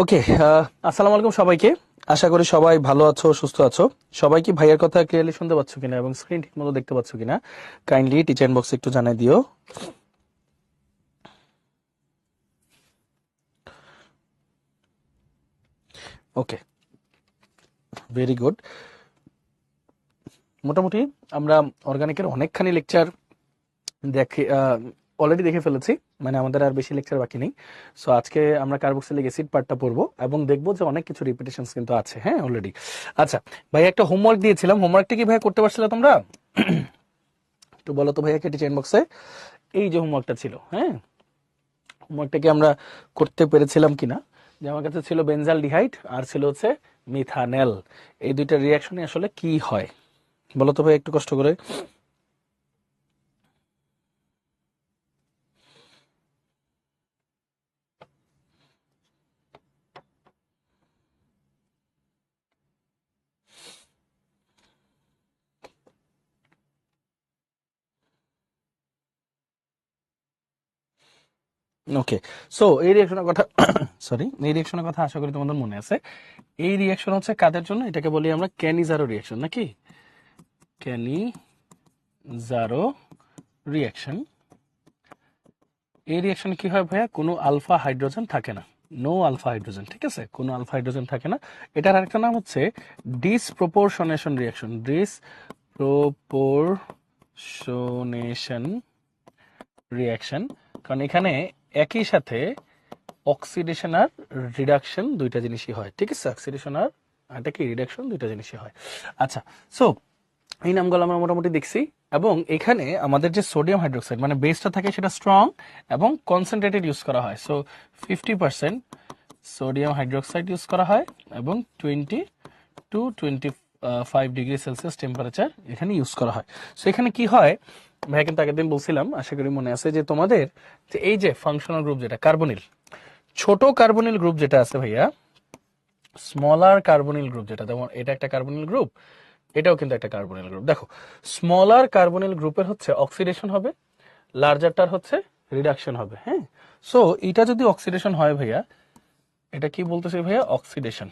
ওকে। আসসালামু আলাইকুম সবাইকে। আশা করি সবাই ভালো আছো, সুস্থ আছো। সবাই কি ভাইয়ার কথা ক্লিয়ারলি শুনতে পাচ্ছ কিনা এবং স্ক্রিন ঠিক মতো দেখতে পাচ্ছ কিনা কাইন্ডলি টিচার ইনবক্সে একটু জানাই দিও। ওকে, ভেরি গুড। মোটামুটি আমরা অর্গানিকের অনেকখানি লেকচার দেখে অলরেডি দেখে ফেলেছি, মানে আমাদের আর বেশি লেকচার বাকি নেই। সো আজকে আমরা কার্বক্সিলিক অ্যাসিড পার্টটা পড়বো এবং দেখবো যে অনেক কিছু রিপিটেশনস কিন্তু আছে, হ্যাঁ অলরেডি। আচ্ছা ভাই, একটা হোমওয়ার্ক দিয়েছিলাম, হোমওয়ার্কটা কি ভাই করতে পারছিলে তোমরা? একটু বলো তো ভাইয়াকে টিচার ইনবক্সে। এই যে হোমওয়ার্কটা ছিল, হ্যাঁ, হোমওয়ার্কটাকে আমরা করতে পেরেছিলাম কিনা। যে আমার কাছে ছিল বেনজাল ডিহাইড আর ছিল হচ্ছে মিথানেল, এই দুইটা রিয়াকশনে আসলে কি হয় বলো তো ভাই একটু কষ্ট করে। ওকে, সো এই রিয়াকশনের কথা সরি, এই রিয়াকশনের কথা আশা করি তোমাদের মনে আছে। এই রিয়াকশন হচ্ছে কাদের জন্য? এটাকে বলি আমরা ক্যানিজারো রিয়াকশন, নাকি ক্যানিজারো রিয়াকশন। এই রিয়াকশনে কি হয় ভাইয়া? কোনো আলফা হাইড্রোজেন থাকে না, নো আলফা হাইড্রোজেন, ঠিক আছে, কোনো আলফা হাইড্রোজেন থাকে না। এটার আরেকটা নাম হচ্ছে ডিসপ্রপোর্শনেশন রিয়াকশন, ডিসপ্রপোর্শনেশন রিয়াকশন। কারণ এখানে একই সাথে অক্সিডেশন আর রিডাকশন দুইটা জিনিসই হয়, ঠিক আছে, অক্সিডেশন আর এটা কি রিডাকশন দুইটা জিনিসই হয়। আচ্ছা, সো এই নামগুলো আমরা মোটামুটি দেখছি। এবং এখানে আমাদের যে সোডিয়াম হাইড্রোক্সাইড মানে বেসটা থাকে সেটা স্ট্রং এবং কনসেন্ট্রেটেড ইউজ করা হয়। সো 50% সোডিয়াম হাইড্রোক্সাইড ইউজ করা হয় এবং 20 to 25 ডিগ্রি সেলসিয়াস টেম্পারেচার এখানে ইউজ করা হয়। সো এখানে কি হয় ভাই, কিন্তু আগের দিন বলছিলাম, আশা করি মনে আছে, যে তোমাদের যে এই যে ফাংশনাল গ্রুপ যেটা কার্বনিল, ছোট কার্বনিল গ্রুপ যেটা আছে ভাইয়া, স্মলার কার্বনিল গ্রুপ যেটা, যেমন এটা একটা কার্বনিল গ্রুপ, এটাও কিন্তু একটা কার্বনিল গ্রুপ। দেখো, স্মলার কার্বনিল গ্রুপের হচ্ছে অক্সিডেশন হবে, লার্জারটার হচ্ছে রিডাকশন হবে, হ্যাঁ। সো এটা যদি অক্সিডেশন হয় ভাইয়া, এটা কি বলতেছে ভাইয়া? অক্সিডেশন।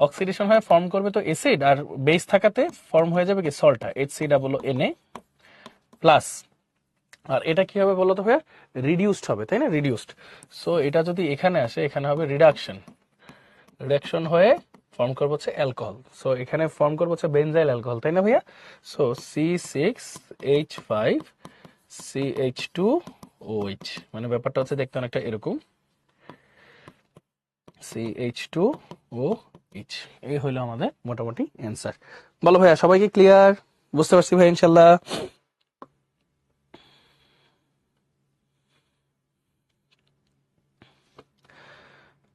অক্সিডেশন হয়ে ফর্ম করবে তো অ্যাসিড, আর বেস থাকাতে ফর্ম হয়ে যাবে কি সল্টটা, HCOO প্লাস। আর এটা কি হবে বলো তো ভাইয়া? রিডিউসড হবে, তাই না, রিডিউসড। সো এটা যদি এখানে আসে, এখানে হবে রিডাকশন, রিডাকশন হয়ে ফর্ম করবো হচ্ছে অ্যালকোহল। সো এখানে ফর্ম করবো হচ্ছে বেনজাইল অ্যালকোহল, তাই না ভাইয়া? সো C6H5CH2OH, মানে ব্যাপারটা হচ্ছে দেখতে অনেকটা এরকম, CH2OH। এই হইলো আমাদের মোটামুটি অ্যান্সার। বলো ভাইয়া, সবাইকে ক্লিয়ার? বুঝতে পারছি ভাই ইনশাল্লাহ?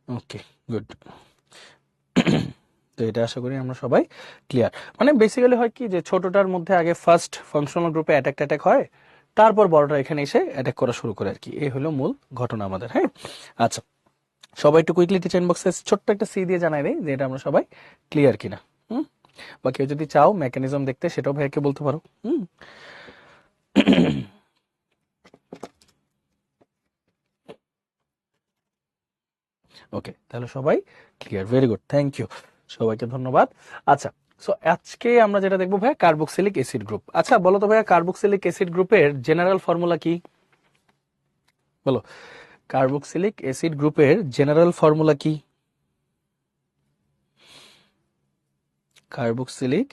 ওকে, গুড। তো এটা আশা করি আমরা সবাই ক্লিয়ার। মানে বেসিক্যালি হয় কি, যে ছোটটার মধ্যে আগে ফার্স্ট ফাংশনাল গ্রুপে অ্যাটাক হয়, তারপর বড়টা এখানে এসে অ্যাটাক করা শুরু করে আর কি। এই হলো মূল ঘটনা আমাদের, হ্যাঁ। আচ্ছা, সবাই একটু কুইকলি টিচার ইনবক্সে ছোট্ট একটা সি দিয়ে জানাই দেয় যে এটা আমরা সবাই ক্লিয়ার কিনা। হুম, বা কেউ যদি চাও মেকানিজম দেখতে, সেটাও ভাইয়াকে বলতে পারো। হুম, ওকে, তাহলে সবাই clear, very good, thank you, সবাইকে ধন্যবাদ। আচ্ছা, সো আজকে আমরা যেটা দেখবো ভাইয়া কার্বক্সিলিক অ্যাসিড গ্রুপ। আচ্ছা বলো তো ভাইয়া, কার্বক্সিলিক অ্যাসিড গ্রুপের জেনারেল ফর্মুলা কি? বলো, কার্বক্সিলিক অ্যাসিড গ্রুপের জেনারেল ফর্মুলা কি? কার্বক্সিলিক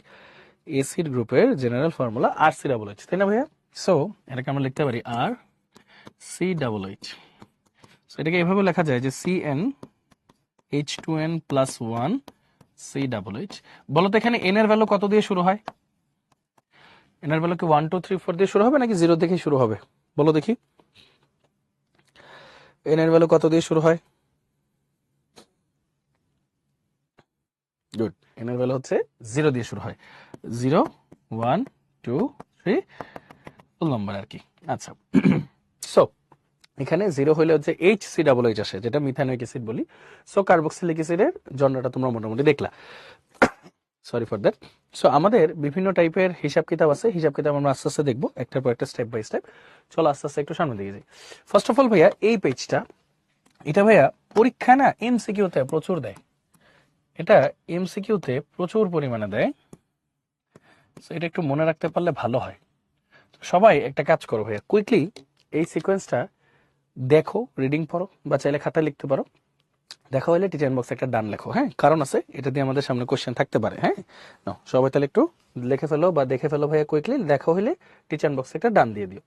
অ্যাসিড গ্রুপের জেনারেল ফর্মুলা RC+H, তাই না ভাইয়া? সো এটাকে আমরা লিখতে পারি RC+H। সো এটাকে এভাবে লেখা যায় যে CnH2n+1 C+H। বলো তো এখানে n এর ভ্যালু কত দিয়ে শুরু হয়? n এর ভ্যালু কি 1 2 3 4 দিয়ে শুরু হবে নাকি 0 থেকে শুরু হবে? বলো দেখি, n এর ভ্যালু কত দিয়ে শুরু হয়? গুড, n এর ভ্যালু হচ্ছে 0 দিয়ে শুরু হয়, 0 1 2 3 ফুল নাম্বার আর কি। আচ্ছা, সো এখানে 0 হইলে হচ্ছে HC+H আসে, যেটা মিথানোইক অ্যাসিড বলি। সো কার্বক্সিলিক অ্যাসিডের জন্যটা তোমরা মোটামুটি দেখলা, সরি ফর দ্যাট। সো আমাদের বিভিন্ন টাইপের হিসাব কিতাব আছে, হিসাব কিতাব আমরা আস্তে আস্তে দেখবো একটার পর একটা, স্টেপ বাই স্টেপ। চলো আস্তে আস্তে একটু সামনে দিকে যাই। ফার্স্ট অফ অল ভাইয়া, এই পেজটা, এটা ভাইয়া পরীক্ষা না এমসিকিউতে প্রচুর দেয়, এটা এমসিকিউতে প্রচুর পরিমাণে দেয়। তো এটা একটু মনে রাখতে পারলে ভালো হয়। সবাই একটা কাজ করো ভাইয়া, কুইকলি এই সিকোয়েন্সটা দেখো, রিডিং পড়ো বা চাইলে খাতায় লিখতে পারো। দেখা হলে টিচার বক্সে একটা ডান লেখো, হ্যাঁ, কারণ আছে, এটা দিয়ে আমাদের সামনে কোশ্চেন থাকতে পারে। হ্যাঁ, নাও সবাই তাহলে একটু লিখে ফেলো বা দেখে ফেলো ভাইয়া কুইকলি, দেখা হলে টিচার বক্সে একটা ডান দিয়ে দিও।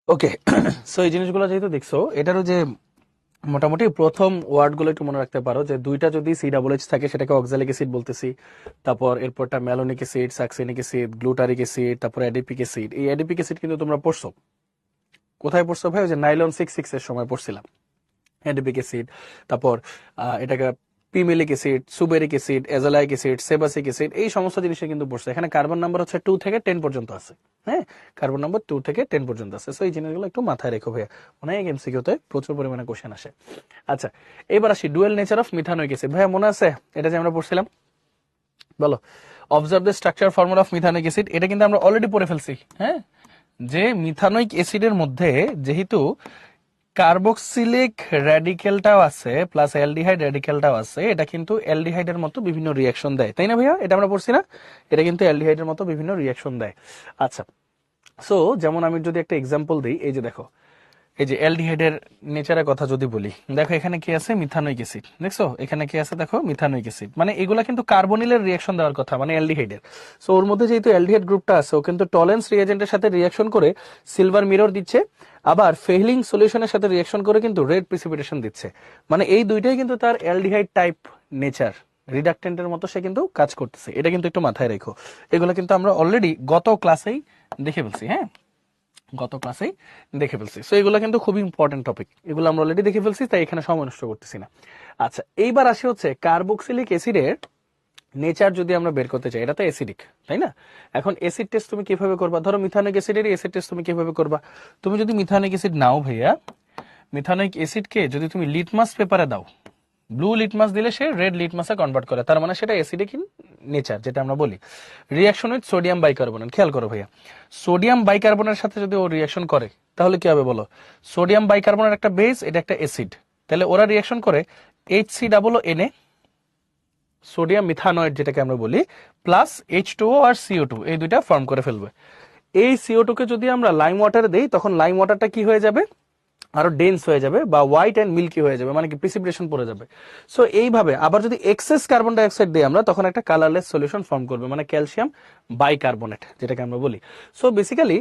ওকে, সো এই জিনিসগুলো যেহেতু দেখছো, এটারও যে মোটামুটি প্রথম ওয়ার্ড গুলো একটু মনে রাখতে পারো, যে দুইটা যদি সি ডাবল এইচ থাকে সেটাকে অক্সালিক অ্যাসিড বলতেছি, তারপর এরপরটা malonic acid, succinic acid, glutaric acid, তারপর অ্যাডিপিক অ্যাসিড। এই অ্যাডিপিক অ্যাসিড কিন্তু তোমরা পড়ছো কোথায় পড়ছো ভাই? ওই যে নাইলন 66 এর সময় পড়ছিলাম। অ্যাডিপিক অ্যাসিড, তারপর এটাকে পিমেলিক অ্যাসিড, সুবেরিক অ্যাসিড, এজালাইক অ্যাসিড, সেবাসিক অ্যাসিড, এই সমস্ত জিনিসে কিন্তু পড়ছে। এখানে কার্বন নাম্বার হচ্ছে 2 থেকে 10 পর্যন্ত আছে। হ্যাঁ, কার্বন নাম্বার 2 থেকে 10 পর্যন্ত আছে। সো এই জিনিসগুলো একটু মাথায় রেখো ভাইয়া, অনেক এমসিকিউতে প্রচুর পরিমাণে কোশ্চেন আসে। আচ্ছা, এবার আসি dual nature of methanoic acid. ভাইয়া মনে আছে এটা যে আমরা পড়ছিলাম? বলো, observe the structure formula of methanoic acid. এটা কিন্তু আমরা অলরেডি পড়ে ফেলছি। হ্যাঁ, যে মিথানোইক অ্যাসিডের মধ্যে যেহেতু কার্বক্সিলিক র্যাডিক্যালটাও আছে প্লাস অ্যালডিহাইড র্যাডিক্যালটাও আছে, এটা কিন্তু অ্যালডিহাইডের মতো বিভিন্ন রিয়াকশন দেয়, তাই না ভাইয়া? এটা আমরা পড়ছি না? এটা কিন্তু অ্যালডিহাইডের মতো বিভিন্ন রিয়াকশন দেয়। আচ্ছা, সো যেমন আমি যদি একটা এক্সাম্পল দিই, এই যে দেখো, এই যে অ্যালডিহাইডের নেচারের কথা যদি বলি, দেখো এখানে কি আছে? Methanoic acid. দেখছো এখানে কি আছে? দেখো মিথানোইক অ্যাসিড। মানে এগুলা কিন্তু কার্বনিলের রিয়াকশন দেওয়ার কথা, মানে অ্যালডিহাইডের। সো ওর মধ্যে যেহেতু অ্যালডিহাইড গ্রুপটা আছে, ও কিন্তু টলেন্স রিয়েজেন্টের সাথে রিয়াকশন করে সিলভার মিরর দিচ্ছে, আবার ফেহলিং সলিউশনের সাথে রিয়াকশন করে কিন্তু রেড প্রিসিপিটেশন দিচ্ছে। মানে এই দুইটাই কিন্তু তার অ্যালডিহাইড টাইপ নেচার, রিডাক্টেন্টের মতো সে কিন্তু কাজ করতেছে। এটা কিন্তু একটু মাথায় রেখো। এগুলো কিন্তু আমরা অলরেডি গত ক্লাসেই দেখে ফেলছি। হ্যাঁ, গত ক্লাসেই দেখে ফেলছি। সো এগুলো কিন্তু খুবই ইম্পর্টেন্ট টপিক, এগুলো আমরা অলরেডি দেখে ফেলছি, তাই এখানে সময় নষ্ট করতেছি না। আচ্ছা, এইবার আসি হচ্ছে কার্বক্সিলিক অ্যাসিডের নেচার যদি আমরা বের করতে চাই। এটা তো অ্যাসিডিক, তাই না? এখন অ্যাসিড টেস্ট তুমি কিভাবে করবা? ধরো মিথানোইক অ্যাসিডের অ্যাসিড টেস্ট তুমি কিভাবে করবা? তুমি যদি মিথানোইক অ্যাসিড নাও ভাইয়া, মিথানোইক অ্যাসিডকে যদি তুমি লিটমাস পেপারে দাও, ব্লু লিটমাস দিলে সে রেড লিটমাসে কনভার্ট করে, তার মানে সেটা অ্যাসিডিক ইন নেচার, যেটা আমরা বলি। রিয়াকশন উইথ সোডিয়াম বাইকার্বনেট, খেয়াল করো ভাইয়া, সোডিয়াম বাইকার্বনের সাথে যদি ও রিয়াকশন করে তাহলে কি হবে বলো? সোডিয়াম বাইকার্বনের একটা বেস, এটা একটা অ্যাসিড, তাহলে ওরা রিয়াকশন করে HC=Na, সোডিয়াম মিথানয়েড যেটাকে আমরা বলি, প্লাস H2O আর CO2, এই দুইটা ফর্ম করে ফেলবে। এই CO2 কে যদি আমরা লাইম ওয়াটারে দেই, তখন লাইম ওয়াটারটা কি হয়ে যাবে? আরো ডেন্স হয়ে যাবে বা হোয়াইট এন্ড মিল্কি হয়ে যাবে, মানে কি প্রিসিপিটেশন পড়ে যাবে। সো এইভাবে আবার যদি এক্সেস কার্বন ডাইঅক্সাইড দিই আমরা, তখন একটা কালারলেস সলিউশন ফর্ম করবে, মানে ক্যালসিয়াম বাইকার্বনেট যেটাকে আমরা বলি। সো বেসিক্যালি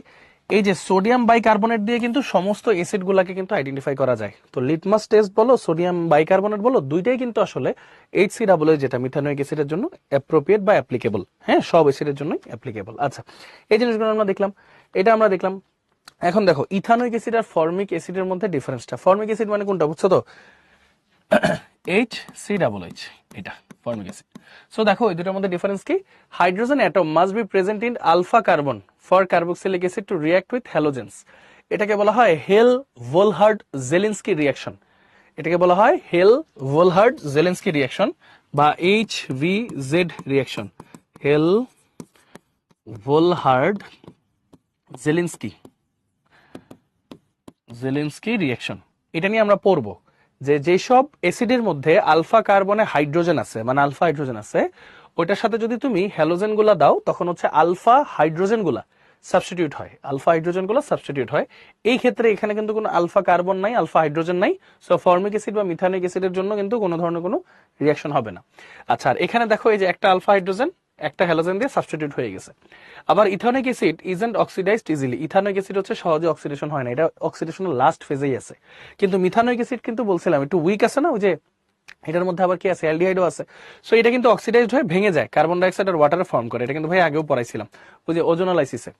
এই যে সোডিয়াম বাইকার্বনেট দিয়ে কিন্তু সমস্ত অ্যাসিড গুলাকে কিন্তু আইডেন্টিফাই করা যায়। তো লিটমাস টেস্ট বলো, সোডিয়াম বাইকার্বনেট বলো, দুইটাই কিন্তু আসলে HCAA যেটা মিথানোইক অ্যাসিডের জন্য অ্যাপ্রোপ্রিয়েট বা অ্যাপ্লিকেবল। হ্যাঁ, সব অ্যাসিডের জন্যই অ্যাপ্লিকেবল। আচ্ছা, এই জিনিসগুলো আমরা দেখলাম, এটা আমরা দেখলাম। এখন দেখো ইথানোইক অ্যাসিড আর ফর্মিক অ্যাসিডের মধ্যে ডিফারেন্সটা। ফর্মিক অ্যাসিড মানে কোনটা বুঝছো তো? HCAA, এটা ফর্মিক অ্যাসিড। সো দেখো এই দুটোর মধ্যে ডিফারেন্স কি? Hydrogen atom must be present in alpha carbon for carboxylic acid to react with halogens. এটাকে বলা হয় হেল ভোলহার্ড জেলিনস্কি রিঅ্যাকশন। এটাকে বলা হয় হেল ভোলহার্ড জেলেন্সকি রিঅ্যাকশন বা HVZ রিঅ্যাকশন, হেল ভোলহার্ড জেলিনস্কি রিঅ্যাকশন। এটা নিয়ে আমরা পড়বো যে যেসব অ্যাসিডের মধ্যে আলফা কার্বনে হাইড্রোজেন আছে, মানে আলফা হাইড্রোজেন আছে, ওইটার সাথে যদি তুমি হ্যালোজেন গুলা দাও, তখন হচ্ছে আলফা হাইড্রোজেন গুলা সাবস্টিটিউট হয়, আলফা হাইড্রোজেন গুলো সাবস্টিটিউট হয়। এই ক্ষেত্রে এখানে কিন্তু কোনো আলফা কার্বন নাই, আলফা হাইড্রোজেন নাই। সো ফর্মিক অ্যাসিড বা মিথানিক অ্যাসিডের জন্য কিন্তু কোনো ধরনের কোনো রিঅ্যাকশন হবে না। আচ্ছা, আর এখানে দেখো এই যে একটা আলফা হাইড্রোজেন একটা হ্যালোজেন দিয়ে সাবস্টিটিউট হয়ে গেছে। আবার ethanoic acid isn't oxidised easily. Ethanoic acid হচ্ছে সহজে অক্সিডেশন হয় না, এটা অক্সিডেশনের লাস্ট ফেজেই আছে। কিন্তু মিথানোইক অ্যাসিড কিন্তু বলছিলাম একটু উইক আছে না, ওই যে এটার মধ্যে আবার কি আছে? অ্যালডিহাইডও আছে। সো এটা কিন্তু অক্সিডাইজড হয়ে ভেঙে যায়, কার্বন ডাইঅক্সাইড আর ওয়াটারে ফর্ম করে। এটা কিন্তু ভাই আগেও পড়াইছিলাম ওই যে ওজোনালাইসিসে।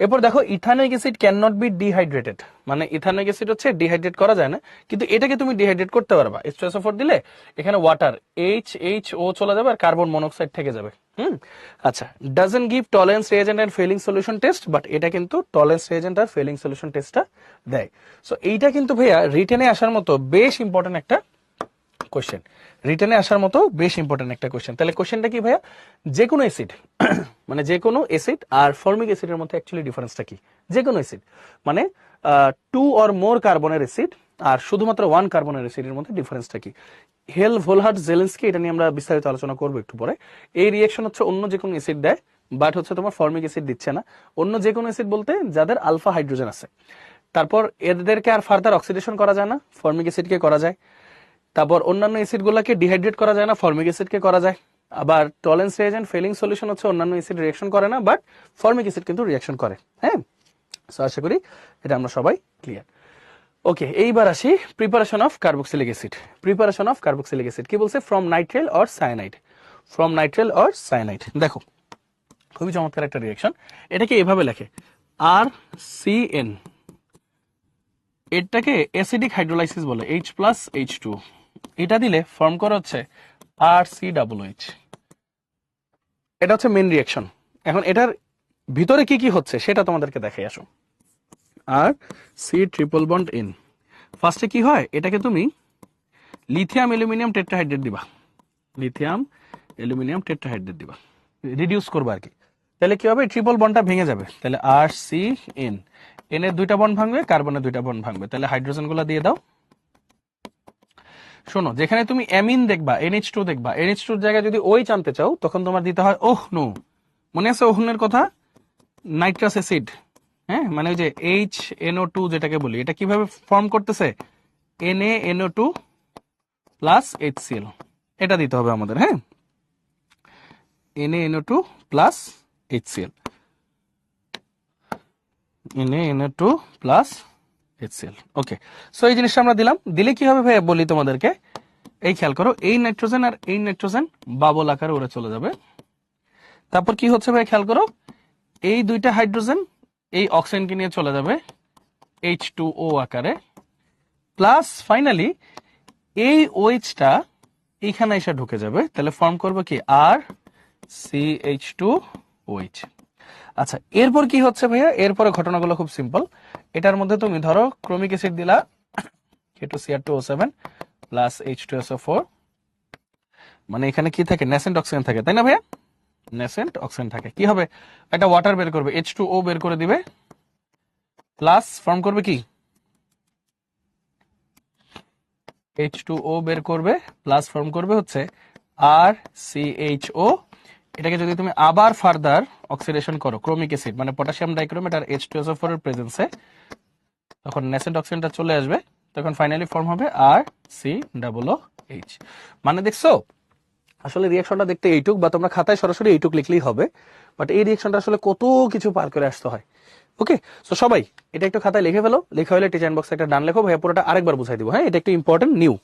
এরপর দেখো ethanoic acid can not be dehydrated, মানে ইথানোইক অ্যাসিড হচ্ছে ডিহাইড্রেট করা যায় না, কিন্তু এটাকে তুমি ডিহাইড্রেট করতে পারবা। H2SO4 দিলে এখানে ওয়াটার HHO চলে যাবে আর কার্বন মনোক্সাইড থেকে যাবে। আচ্ছা, doesn't give tolerance reagent and Fehling solution test, but এটা কিন্তু টলারেন্স রিয়েজেন্ট আর ফেলিং সলিউশন টেস্টটা দেয়। সো এইটা কিন্তু ভাইয়া রিটেনে আসার মতো বেশ ইম্পর্টেন্ট একটা কোশ্চেন, রিটেনে আসার মতো বেশ ইম্পর্টেন্ট একটা কোশ্চেন। তাহলে কোশ্চেনটা কি ভাইয়া? যে কোনো অ্যাসিড মানে যে কোনো অ্যাসিড আর ফর্মিক অ্যাসিডের মধ্যে অ্যাকচুয়ালি ডিফারেন্সটা কি? যে কোনো অ্যাসিড মানে 2 or more কার্বনের অ্যাসিড আর শুধুমাত্র 1 কার্বনের অ্যাসিডের মধ্যে ডিফারেন্সটা কি? হেল ভোলহার্ড জেলেন্সকি, এটা নিয়ে আমরা বিস্তারিত আলোচনা করবো একটু পরে। এই রিঅ্যাকশন হচ্ছে অন্য যে কোনো অ্যাসিড দেয়, বাট হচ্ছে তোমার ফর্মিক অ্যাসিড দিচ্ছে না। অন্য যে কোনো অ্যাসিড বলতে যাদের আলফা হাইড্রোজেন আছে। তারপর এদেরকে আর ফার্দার অক্সিডেশন করা যায় না, ফর্মিক অ্যাসিডকে করা যায়। তারপর অন্যান্য অ্যাসিড গুলাকে ডিহাইড্রেট করা যায় না, ফর্মিক অ্যাসিডকে করা যায়। আবার টলারেন্স রিয়েজেন্ট ফেলিং সলিউশন হচ্ছে অন্যান্য অ্যাসিড রিঅ্যাকশন করে না, বাট ফর্মিক অ্যাসিড কিন্তু রিঅ্যাকশন করে। হ্যাঁ, সো আশা করি এটা আমরা সবাই ক্লিয়ার। ওকে, এইবার আসি preparation of carboxylic acid. Preparation of carboxylic acid কি বলছে? From nitrile or cyanide. From nitrile or cyanide. দেখো খুবই চমৎকার একটা রিঅ্যাকশন। এটাকে এভাবে লেখে RCN এটাকে অ্যাসিডিক হাইড্রোলাইসিস বলে, H+H2, এটা দিলে ফর্ম করা হচ্ছে RCOOH। এটা হচ্ছে মেইন রিঅ্যাকশন। এখন এটার ভিতরে কি কি হচ্ছে সেটা তোমাদেরকে দেখাই আসো। আর সি ট্রিপল বন্ড এন, ফার্স্টে কি হয়, এটাকে তুমি লিথিয়াম অ্যালুমিনিয়াম টেট্রাহাইড্রেট দিবা, লিথিয়াম অ্যালুমিনিয়াম টেট্রাহাইড্রেট দিবা, রিডিউস করবে আর কি। তাহলে কি হবে, ট্রিপল বন্ডটা ভেঙে যাবে, তাহলে RCN, এন এর দুইটা বন্ড ভাঙবে, কার্বনের দুইটা বন্ড ভাঙবে, তাহলে হাইড্রোজেন গুলা দিয়ে দাও। শোনো, যেখানে তুমি অ্যামিন দেখবা, NH2 দেখবা, NH2 এর জায়গায় যদি ওই জানতে চাও তখন তোমার দিতে হয় ওহনো। মনে আছে ওহনের কথা, নাইট্রাস অ্যাসিড, হ্যাঁ, মানে ওই যে HNO2 যেটাকে বলি, এটা কিভাবে ফর্ম করতেছে, NaNO2 প্লাস HCl, এটা দিতে হবে আমাদের, হ্যাঁ, NaNO2 plus HCl, NaNO2 plus HCl। ওকে, সো এই জিনিসটা আমরা দিলাম, দিলে কি হবে ভাই বলি তোমাদেরকে, এই খেয়াল করো, এই নাইট্রোজেন আর এই নাইট্রোজেন বাবল আকারে উড়ে চলে যাবে। তারপর কি হচ্ছে ভাই খেয়াল করো, এই দুইটা হাইড্রোজেন এই অক্সিজেনকে নিয়ে চলে যাবে H2O আকারে, প্লাস ফাইনালি এই OH-টা এইখানে এসে ঢুকে যাবে, তাহলে ফর্ম করবে কি RCH2OH। আচ্ছা, এরপর কি হচ্ছে ভাইয়া, এরপরে ঘটনাগুলো খুব সিম্পল। এটার মধ্যে তুমি ধরো ক্রোমিক অ্যাসিড দিলা K2Cr2O7 প্লাস H2SO4, মানে এখানে কি থাকে, ন্যাসেন্ট অক্সিজেন থাকে, তাই না ভাইয়া, ন্যাসেন্ট অক্সিজেন থাকে, কি হবে, একটা ওয়াটার বের করবে, H2O বের করে দিবে, প্লাস ফর্ম করবে কি H2O বের করবে, প্লাস ফর্ম করবে হচ্ছে RCHO। এটাকে যদি তুমি আবার ফার্দার অক্সিডেশন করো ক্রোমিক অ্যাসিড মানে পটাশিয়াম ডাইক্রোমেট আর H2SO4 এর প্রেজেন্সে, তখন ন্যাসেন্ট অক্সিজেনটা চলে আসবে, তখন ফাইনালি ফর্ম হবে RCOOH। মানে দেখছো, আসলে রিঅ্যাকশনটা দেখতে এইটুক, বা তোমরা খাতায় সরাসরি এইটুক লিখলেই হবে, বাট এই রিঅ্যাকশনটা আসলে কত কিছু পার করে আসতে হয়। ওকে, সো সবাই এটা একটু খাতায় লিখে ফেলো, লেখা হলে টিচার বক্সে একটা ডান লেখো, ভাইয়া পুরোটা আরেকবার বুঝাই দিব, হ্যাঁ, এটা একটু ইম্পর্টেন্ট নিউ।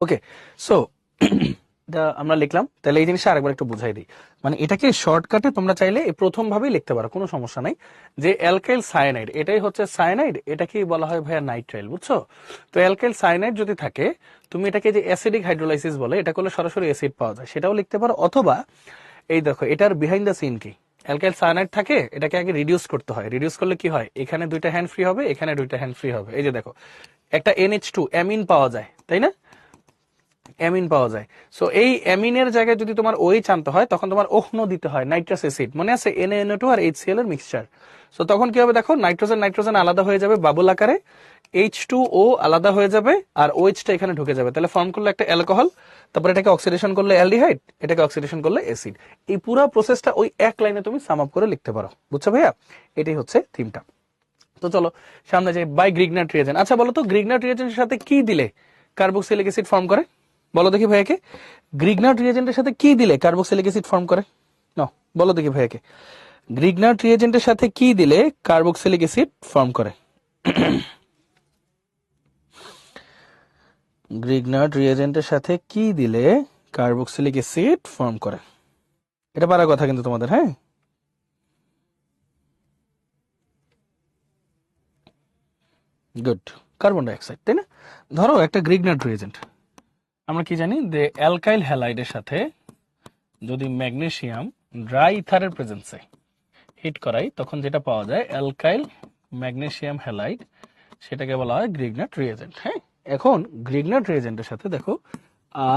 ওকে, সো এটা আমরা লিখলাম। তাহলে এই জিনিসটা আরেকবার একটু বুঝাই দিই। মানে এটাকে শর্টকাটে তোমরা চাইলে এই প্রথম ভাবেই লিখতে পারো, কোনো সমস্যা নাই। যে অ্যালকাইল সায়ানাইড, এটাই হচ্ছে সায়ানাইড, এটাকেই বলা হয় ভাইয়া নাইট্রাইল, বুঝছো? তো অ্যালকাইল সায়ানাইড যদি থাকে, তুমি এটাকে যে অ্যাসিডিক হাইড্রোলাইসিস বলে, এটা করলে সরাসরি অ্যাসিড পাওয়া যায়, সেটাও লিখতে পারো। অথবা এই দেখো, এটার বিহাইন্ড দ্য সিন কি, অ্যালকাইল সায়ানাইড থাকে, এটাকে আগে রিডিউস করতে হয়। রিডিউস করলে কি হয়, এখানে দুইটা হ্যান্ড ফ্রি হবে, এখানে দুইটা হ্যান্ড ফ্রি হবে। এই যে দেখো, একটা NH2 অ্যামিন পাওয়া যায়, তাই না? অ্যামিন পাওয়া যায়। সো এই অ্যামিনের জায়গায় যদি তোমার OH আনতে হয়, তখন তোমার ওহনো দিতে হয়, নাইট্রাস অ্যাসিড, মনে আছে? NaNO2 আর HCl এর মিক্সচার। সো তখন কি হবে দেখো, নাইট্রোজেন নাইট্রোজেন আলাদা হয়ে যাবে বাবুল আকারে, H2O আলাদা হয়ে যাবে, আর OH টা এখানে ঢুকে যাবে। তাহলে ফর্ম করলে একটা অ্যালকোহল, তারপর এটাকে অক্সিডেশন করলে অ্যালডিহাইড, এটাকে অক্সিডেশন করলে অ্যাসিড। এই পুরো প্রসেসটা ওই এক লাইনে তুমি সাম আপ করে লিখতে পারো, বুঝছো ভাইয়া? এটাই হচ্ছে থিমটা। তো চলো সামনে যাই। বাই গ্রিগনাট রিয়েজেন্ট, আচ্ছা বলো তো গ্রিগনাট রিয়েজেন্টের সাথে কি দিলে কার্বক্সিলিক অ্যাসিড ফর্ম করে? বলো দেখি ভাইয়াকে, গ্রিগনাট রিয়েজেন্টের সাথে কি দিলে কার্বক্সিলিক অ্যাসিড ফর্ম করে? না, বলো দেখি ভাইয়াকে, গ্রিগনাট রিয়েজেন্টের সাথে কি দিলে কার্বক্সিলিক অ্যাসিড ফর্ম করে? গ্রিগনাট রিয়েজেন্টের সাথে কি দিলে কার্বক্সিলিক অ্যাসিড ফর্ম করে? এটা পারার কথা কিন্তু তোমাদের, হ্যাঁ? গুড, কার্বন ডাইঅক্সাইড, তাই না? ধরো একটা গ্রিগনাট রিয়েজেন্ট, আমরা কি জানি যে অ্যালকাইল হ্যালাইডের সাথে যদি ম্যাগনেসিয়াম ড্রাই ইথারের প্রেজেন্সে হিট করাই, তখন যেটা পাওয়া যায় অ্যালকাইল ম্যাগনেসিয়াম হ্যালাইড, সেটাকে বলা হয় গ্রিগনাট রিয়েজেন্ট। হ্যাঁ, এখন গ্রিগনাট রিয়েজেন্টের সাথে দেখো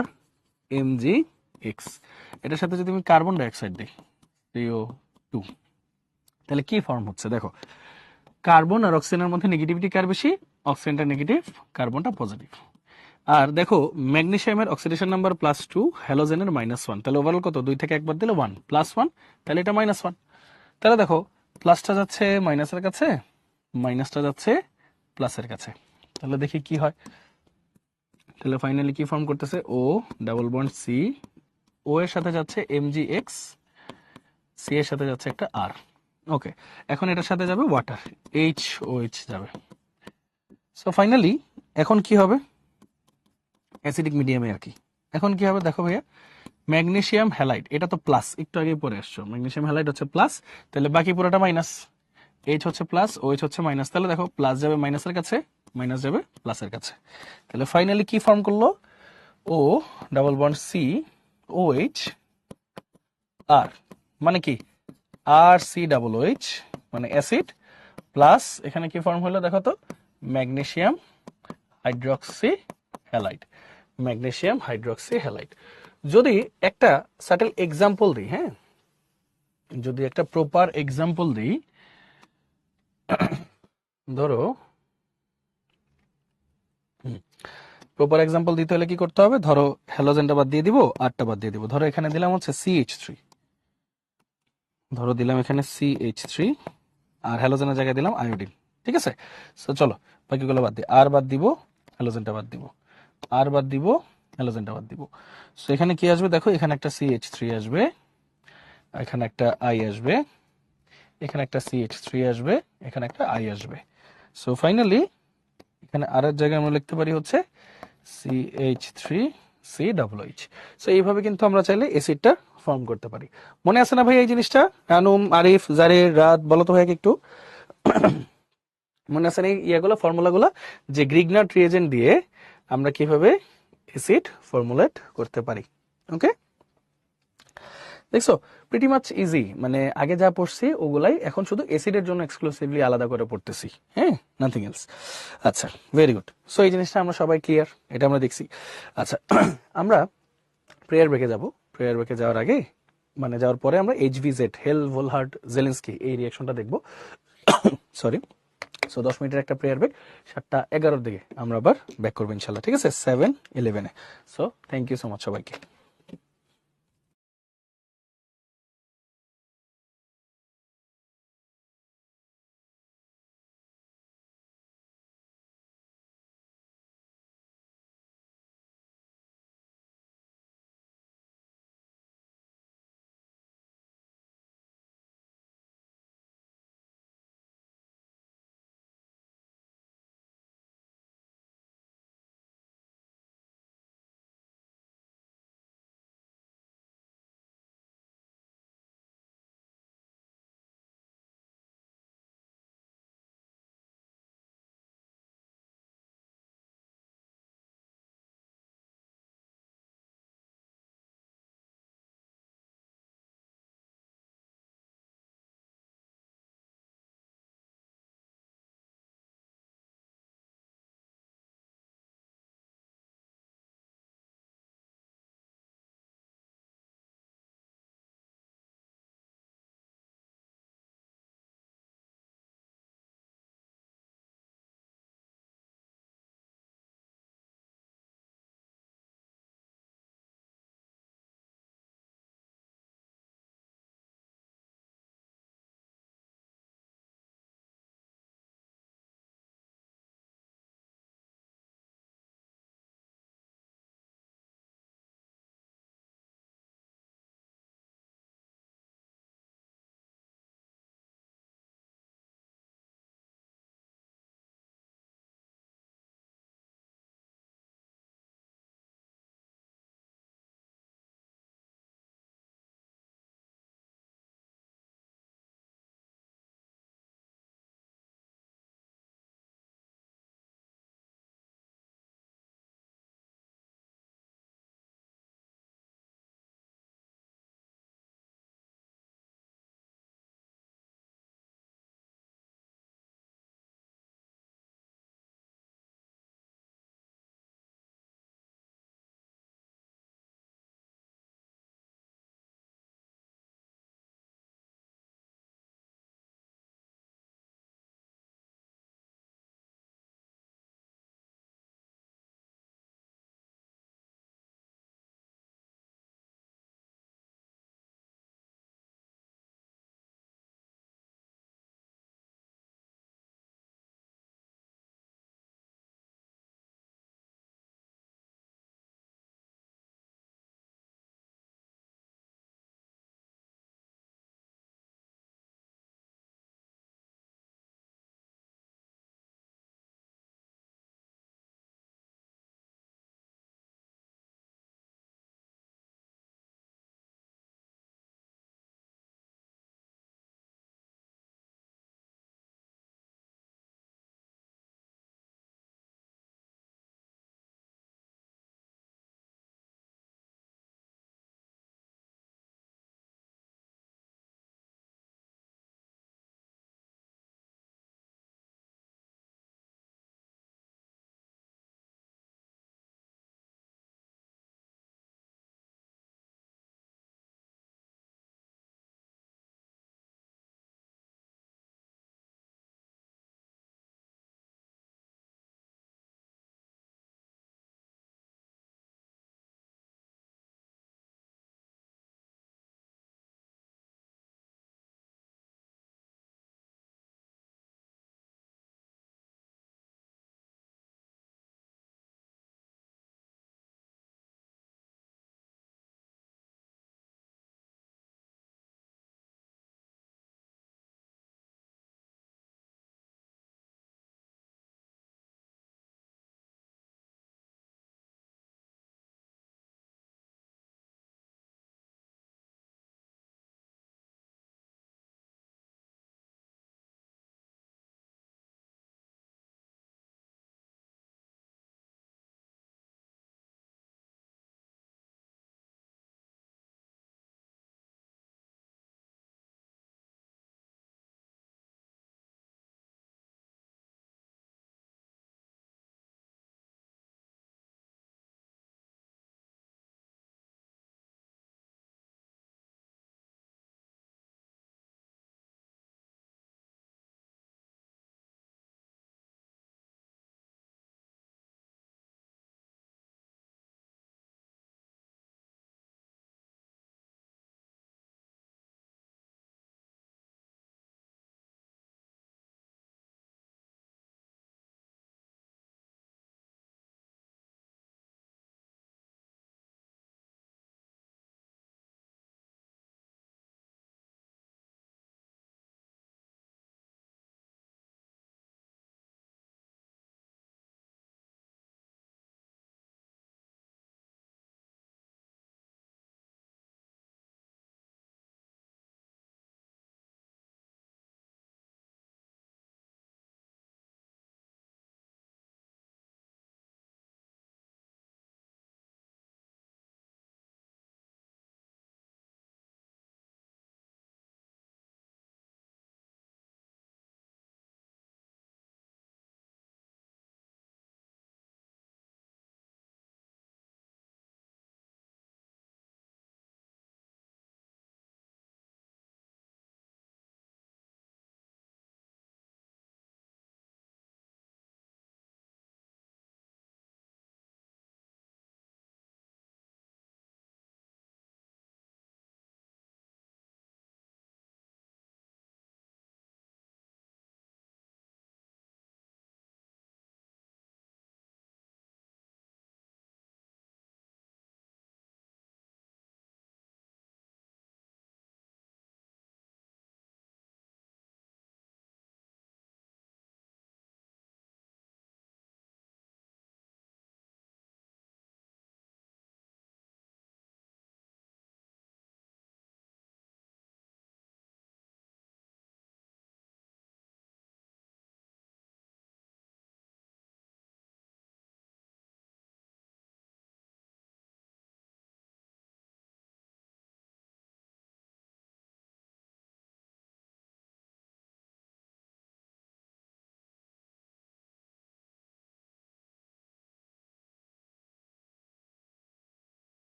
RMgX, এটার সাথে যদি আমি কার্বন ডাইঅক্সাইড দিই CO2, তাহলে কি ফর্ম হচ্ছে দেখো, কার্বন আর অক্সিজেনের মধ্যে নেগেটিভিটি কার বেশি? অক্সিজেনটা নেগেটিভ, কার্বনটা পজিটিভ। আর দেখো ম্যাগনেসিয়ামের অক্সিডেশন নাম্বার +2, হ্যালোজেনের -1, তাহলে ওভারঅল কত? 2 থেকে একবার দিলে 1, +1, তাহলে এটা -1। তাহলে দেখো প্লাসটা যাচ্ছে মাইনাসের কাছে, মাইনাসটা যাচ্ছে প্লাসের কাছে, তাহলে দেখি কি হয়। তাহলে ফাইনালি কি ফর্ম করতেছে? ও ডাবল বন্ড সি, ও এর সাথে যাচ্ছে MgX, সি এর সাথে যাচ্ছে একটা আর। ওকে, এখন এটার সাথে যাবে ওয়াটার, HOH যাবে। সো ফাইনালি এখন কি হবে? অ্যাসিডিক মিডিয়ামে আর কি। এখন কি হবে দেখো ভাইয়া, ম্যাগনেসিয়াম হ্যালাইড, এটা তো প্লাস, একটু আগে পরে আসছো, ম্যাগনেসিয়াম হ্যালাইড হচ্ছে প্লাস, তাহলে বাকি পুরোটা মাইনাস। এইচ হচ্ছে প্লাস, OH হচ্ছে মাইনাস, তাহলে দেখো প্লাস যাবে মাইনাসের কাছে, মাইনাস যাবে প্লাসের কাছে। তাহলে ফাইনালি কি ফর্ম করলো? O double bond C, OH আর, মানে কি RC OH, মানে অ্যাসিড, প্লাস এখানে কি ফর্ম হলো দেখো তো, magnesium hydroxy halide, magnesium hydroxy halide. যদি একটা সাটেল এক্সাম্পল দিই, হ্যাঁ, যদি একটা প্রপার এক্সাম্পল দিই, ধরো প্রপার এক্সাম্পল দিতে হলে কি করতে হবে? ধরো হ্যালোজেনটা বাদ দিয়ে দিব, আরটা বাদ দিয়ে দিব। ধরো এখানে দিলাম হচ্ছে CH3, ধরো দিলাম এখানে CH3, আর হ্যালোজেনের জায়গায় দিলাম আয়োডিন, ঠিক আছে? সো চলো বাকিগুলো বাদ দিই, আর বাদ দিব, হ্যালোজেনটা বাদ দিব, আর বাদ দিব, হ্যালোজেনটা বাদ দিব। সো এখানে কি আসবে দেখো, এখানে একটা CH3 আসবে, এখানে একটা I আসবে, এখানে একটা CH3 আসবে, এখানে একটা I আসবে। সো ফাইনালি এখানে আর এর জায়গায় আমরা লিখতে পারি হচ্ছে CH3COH। সো এইভাবে কিন্তু আমরা চাইলে অ্যাসিডটা ফর্ম করতে পারি। মনে আছে না ভাই এই জিনিসটা? আনুম, আরিফ, জারির, রাত, বলো তো ভাই একটু মনে আছে না এই ইয়াগুলো, ফর্মুলাগুলো, যে গ্রিগনাট রিয়েজেন্ট দিয়ে আমরা কিভাবে অ্যাসিড ফর্মুলেট করতে পারি? ওকে, দেখছো প্রিটি মাচ ইজি। মানে আগে যা পড়ছি ওগুলাই এখন শুধু অ্যাসিডের জন্য এক্সক্লুসিভলি আলাদা করে পড়তেছি, হ্যাঁ, নাথিং এলস। আচ্ছা, ভেরি গুড। সো এই জিনিসটা আমরা সবাই ক্লিয়ার, এটা আমরা দেখছি। আচ্ছা, আমরা প্রেয়ার ব্রেকে যাব। প্রেয়ার ব্রেকে যাওয়ার আগে, মানে যাওয়ার পরে আমরা HVZ, হেল ভোলহার্ড জেলেন্সকি, এই রিয়াকশনটা দেখবো। সরি। সো 10 মিনিটের একটা প্রেয়ার ব্রেক, 7:11 দিকে আমরা আবার ব্যাক করবো ইনশাল্লাহ, ঠিক আছে? 7:11-এ। So thank you so much সবাইকে।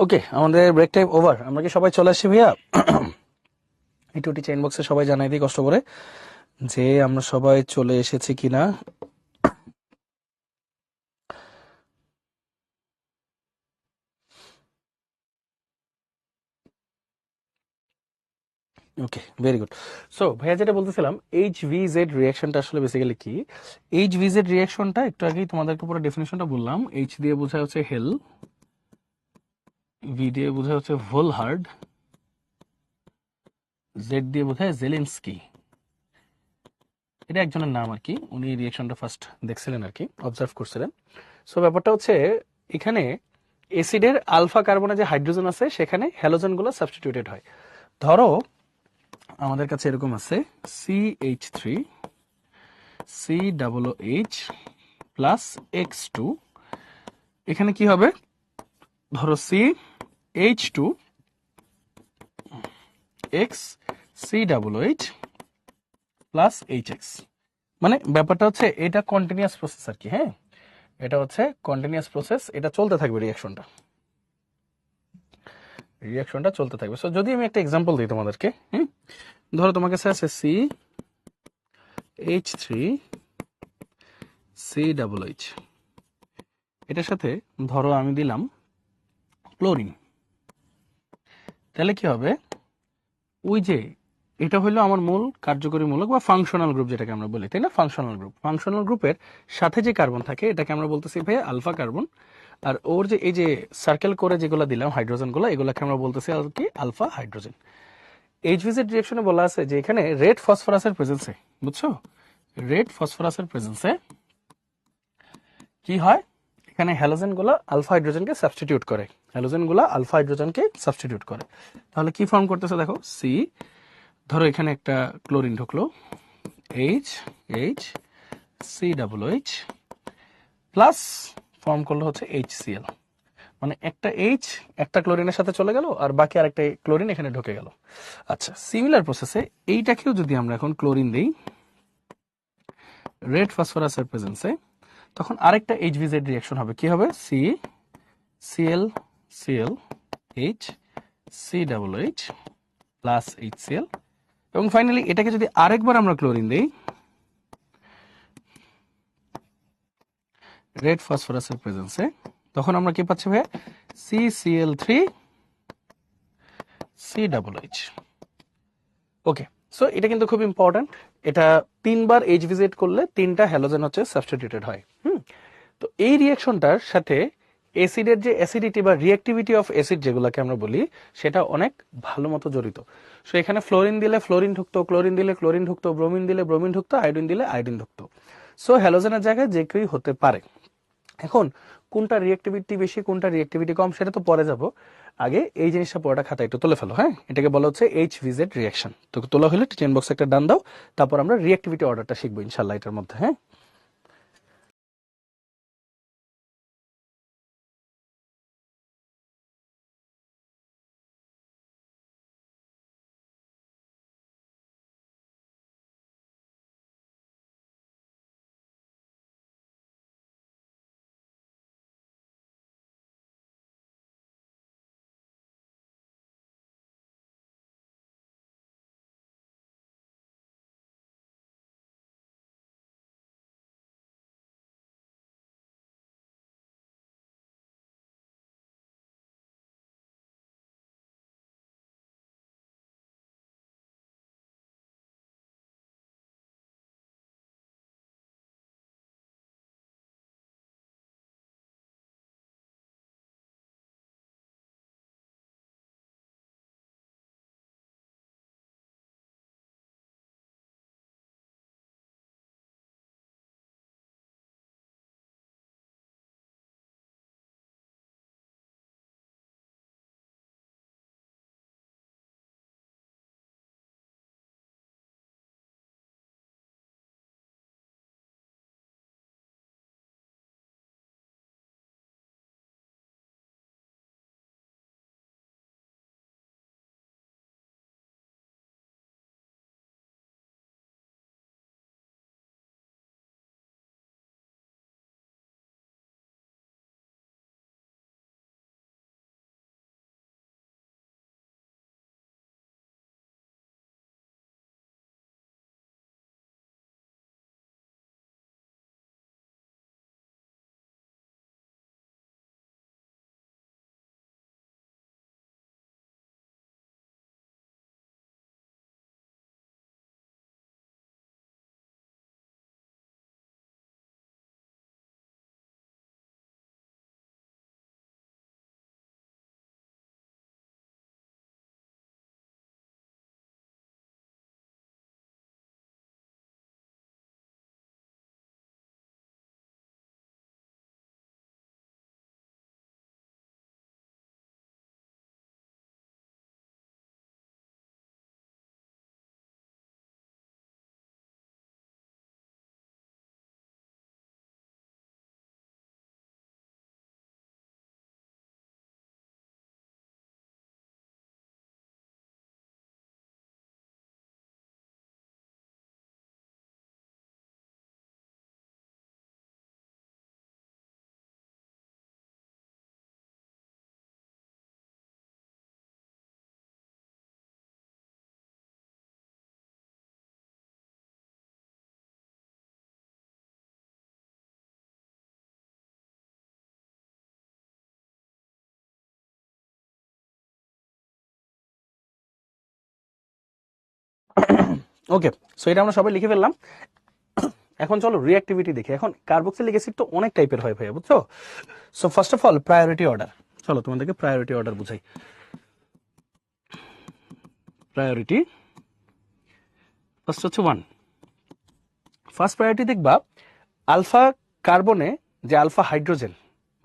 ওকে, আমাদের ব্রেক টাইম ওভার। আমরা কি সবাই চলে আসছি ভাইয়া? একটু চেইন বক্সে সবাই জানাই দিই কষ্ট করে যে আমরা সবাই চলে এসেছি কিনা। ওকে, ভেরি গুড। সো ভাইয়া যেটা বলতেছিলাম, এইচ ভি জেড রিয়াকশনটা আসলে বেসিক্যালি কি? এইচ ভি জেড রিয়াকশনটা একটু আগেই তোমাদেরকে পুরো ডেফিনেশনটা বললাম। এইচ দিয়ে বোঝায় হচ্ছে হেল, ভি দিয়ে বোঝায় হচ্ছে ভোলহার্ড, জেড দিয়ে বোঝায় জেলেনস্কি। এটা একজনের নাম আর কি, উনি রিয়াকশনটা ফার্স্ট দেখছিলেন আর কি, অবজার্ভ করছিলেন। সো ব্যাপারটা হচ্ছে এখানে অ্যাসিডের আলফা কার্বনে যে হাইড্রোজেন আছে সেখানে হ্যালোজেনগুলো সাবস্টিটিউটেড হয়। ধরো আমাদের কাছে এরকম আছে CH3 COOH প্লাস X2। এখানে কি হবে? ধরো CH2 X COOH plus HX। মানে ব্যাপারটা হচ্ছে এটা কন্টিনিউয়াস প্রসেস আর কি। হ্যাঁ, এটা হচ্ছে কন্টিনিউয়াস প্রসেস, এটা চলতে থাকবে রিয়াকশনটা, রিয়াকশনটা চলতে থাকবে। সো যদি আমি একটা এক্সাম্পল দিই তোমাদেরকে, ধরো তোমার কাছে আছে CH3 COOH, এটার সাথে ধরো আমি দিলাম ক্লোরিন। তাহলে কি হবে? ওই যে এটা হলো আমার মূল কার্যকরী মূলক বা ফাংশনাল গ্রুপ যেটাকে আমরা বলি, তাই না? ফাংশনাল গ্রুপ, ফাংশনাল গ্রুপের সাথে যে কার্বন থাকে এটাকে আমরা বলতেছি ভাই আলফা কার্বন। আর ওর যে এই যে সার্কেল করে যেগুলো দিলাম হাইড্রোজেনগুলো, এগুলোকে আমরা বলতেছি আর কি আলফা হাইড্রোজেন। এইচভিজেড রিঅ্যাকশনে বলা আছে যে এখানে রেড ফসফরাসের প্রেজেন্সে, বুঝছো, রেড ফসফরাসের প্রেজেন্সে কি হয়? এখানে হ্যালোজেনগুলো আলফা হাইড্রোজেনকে সাবস্টিটিউট করে, হ্যালোজেনগুলো আলফা হাইড্রোজেনকে সাবস্টিটিউট করে। তাহলে কি ফর্ম করতেছে দেখো, সি, ধরো এখানে একটা ক্লোরিন ঢুকলো, H H COOH plus form করলো হচ্ছে HCl। মানে একটা এইচ একটা ক্লোরিনের সাথে চলে গেল আর বাকি আরেকটা ক্লোরিন এখানে ঢুকে গেল। আচ্ছা, সিমিলার প্রসেসে এইটাকেও যদি আমরা এখন ক্লোরিন দিই রেড ফসফরাসের প্রেজেন্সে, তখন আরেকটা HVZ রিঅ্যাকশন হবে। কি হবে? ClCl H COOH plus HCl। এবং ফাইনালি এটাকে যদি আরেকবার আমরা ক্লোরিন দিই রেড ফসফরাসের প্রেজেন্সে, তখন আমরা কি পাচ্ছি ভাই? CCl3 COOH। ওকে, সো এটা কিন্তু খুব ইম্পর্ট্যান্ট। এটা তিনবার HVZ করলে তিনটা হ্যালোজেন হচ্ছে সাবস্টিটিউটেড হয়। তো এই রিঅ্যাকশনটার সাথে অ্যাসিডের যে অ্যাসিডিটি বা রিঅ্যাক্টিভিটি অফ অ্যাসিড যেগুলোকে আমরা বলি, সেটা অনেক ভালো মতো জড়িত। সো এখানে ফ্লোরিন দিলে ফ্লোরিন ঢুকতো, ক্লোরিন দিলে ক্লোরিন ঢুকতো, ব্রোমিন দিলে ব্রোমিন ঢুকতো, আয়োডিন দিলে আয়োডিন ঢুকতো। সো হ্যালোজেনের জায়গায় যে কেউই হতে পারে। এখন কোনটা রিঅ্যাক্টিভিটি বেশি কোনটা রিঅ্যাক্টিভিটি কম সেটা তো পরে যাব, আগে এই জিনিসটা পুরোটা খাতায় একটু তুলে ফেলো। হ্যাঁ, এটাকে বলা হচ্ছে HVZ রিঅ্যাকশন। তো তোলা হলে টিচেন বক্সে একটা ডান দাও, তারপর আমরা রিঅ্যাক্টিভিটি অর্ডারটা শিখবো ইনশাল্লাহ এটার মধ্যে। হ্যাঁ। ওকে, সো এটা আমরা সবাই লিখে ফেললাম। এখন চলো রিঅ্যাক্টিভিটি দেখি। এখন কার্বক্সিলিক অ্যাসিড তো অনেক টাইপের হয় ভাইয়া, বুঝছো? So first of all priority order, চলো তোমাদেরকে প্রায়োরিটি অর্ডার বুঝাই। প্রায়োরিটি ফার্স্ট হচ্ছে 1, ফার্স্ট প্রায়োরিটি দেখবা আলফা কার্বনে যে আলফা হাইড্রোজেন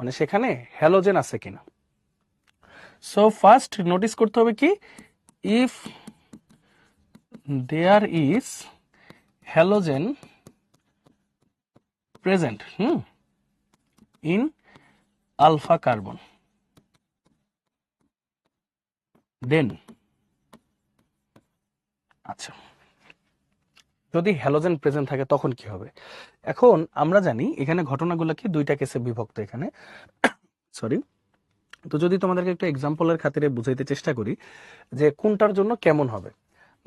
মানে সেখানে হ্যালোজেন আছে কিনা। সো ফার্স্ট নোটিস করতে হবে কি, if there is halogen present in alpha carbon, then আচ্ছা যদি হ্যালোজেন প্রেজেন্ট থাকে তখন কি হবে। এখন আমরা জানি এখানে ঘটনাগুলো কি দুইটা কেসে বিভক্ত এখানে, সরি। তো যদি তোমাদেরকে একটা এক্সাম্পলের খাতিরে বুঝাইতে চেষ্টা করি যে কোনটার জন্য কেমন হবে।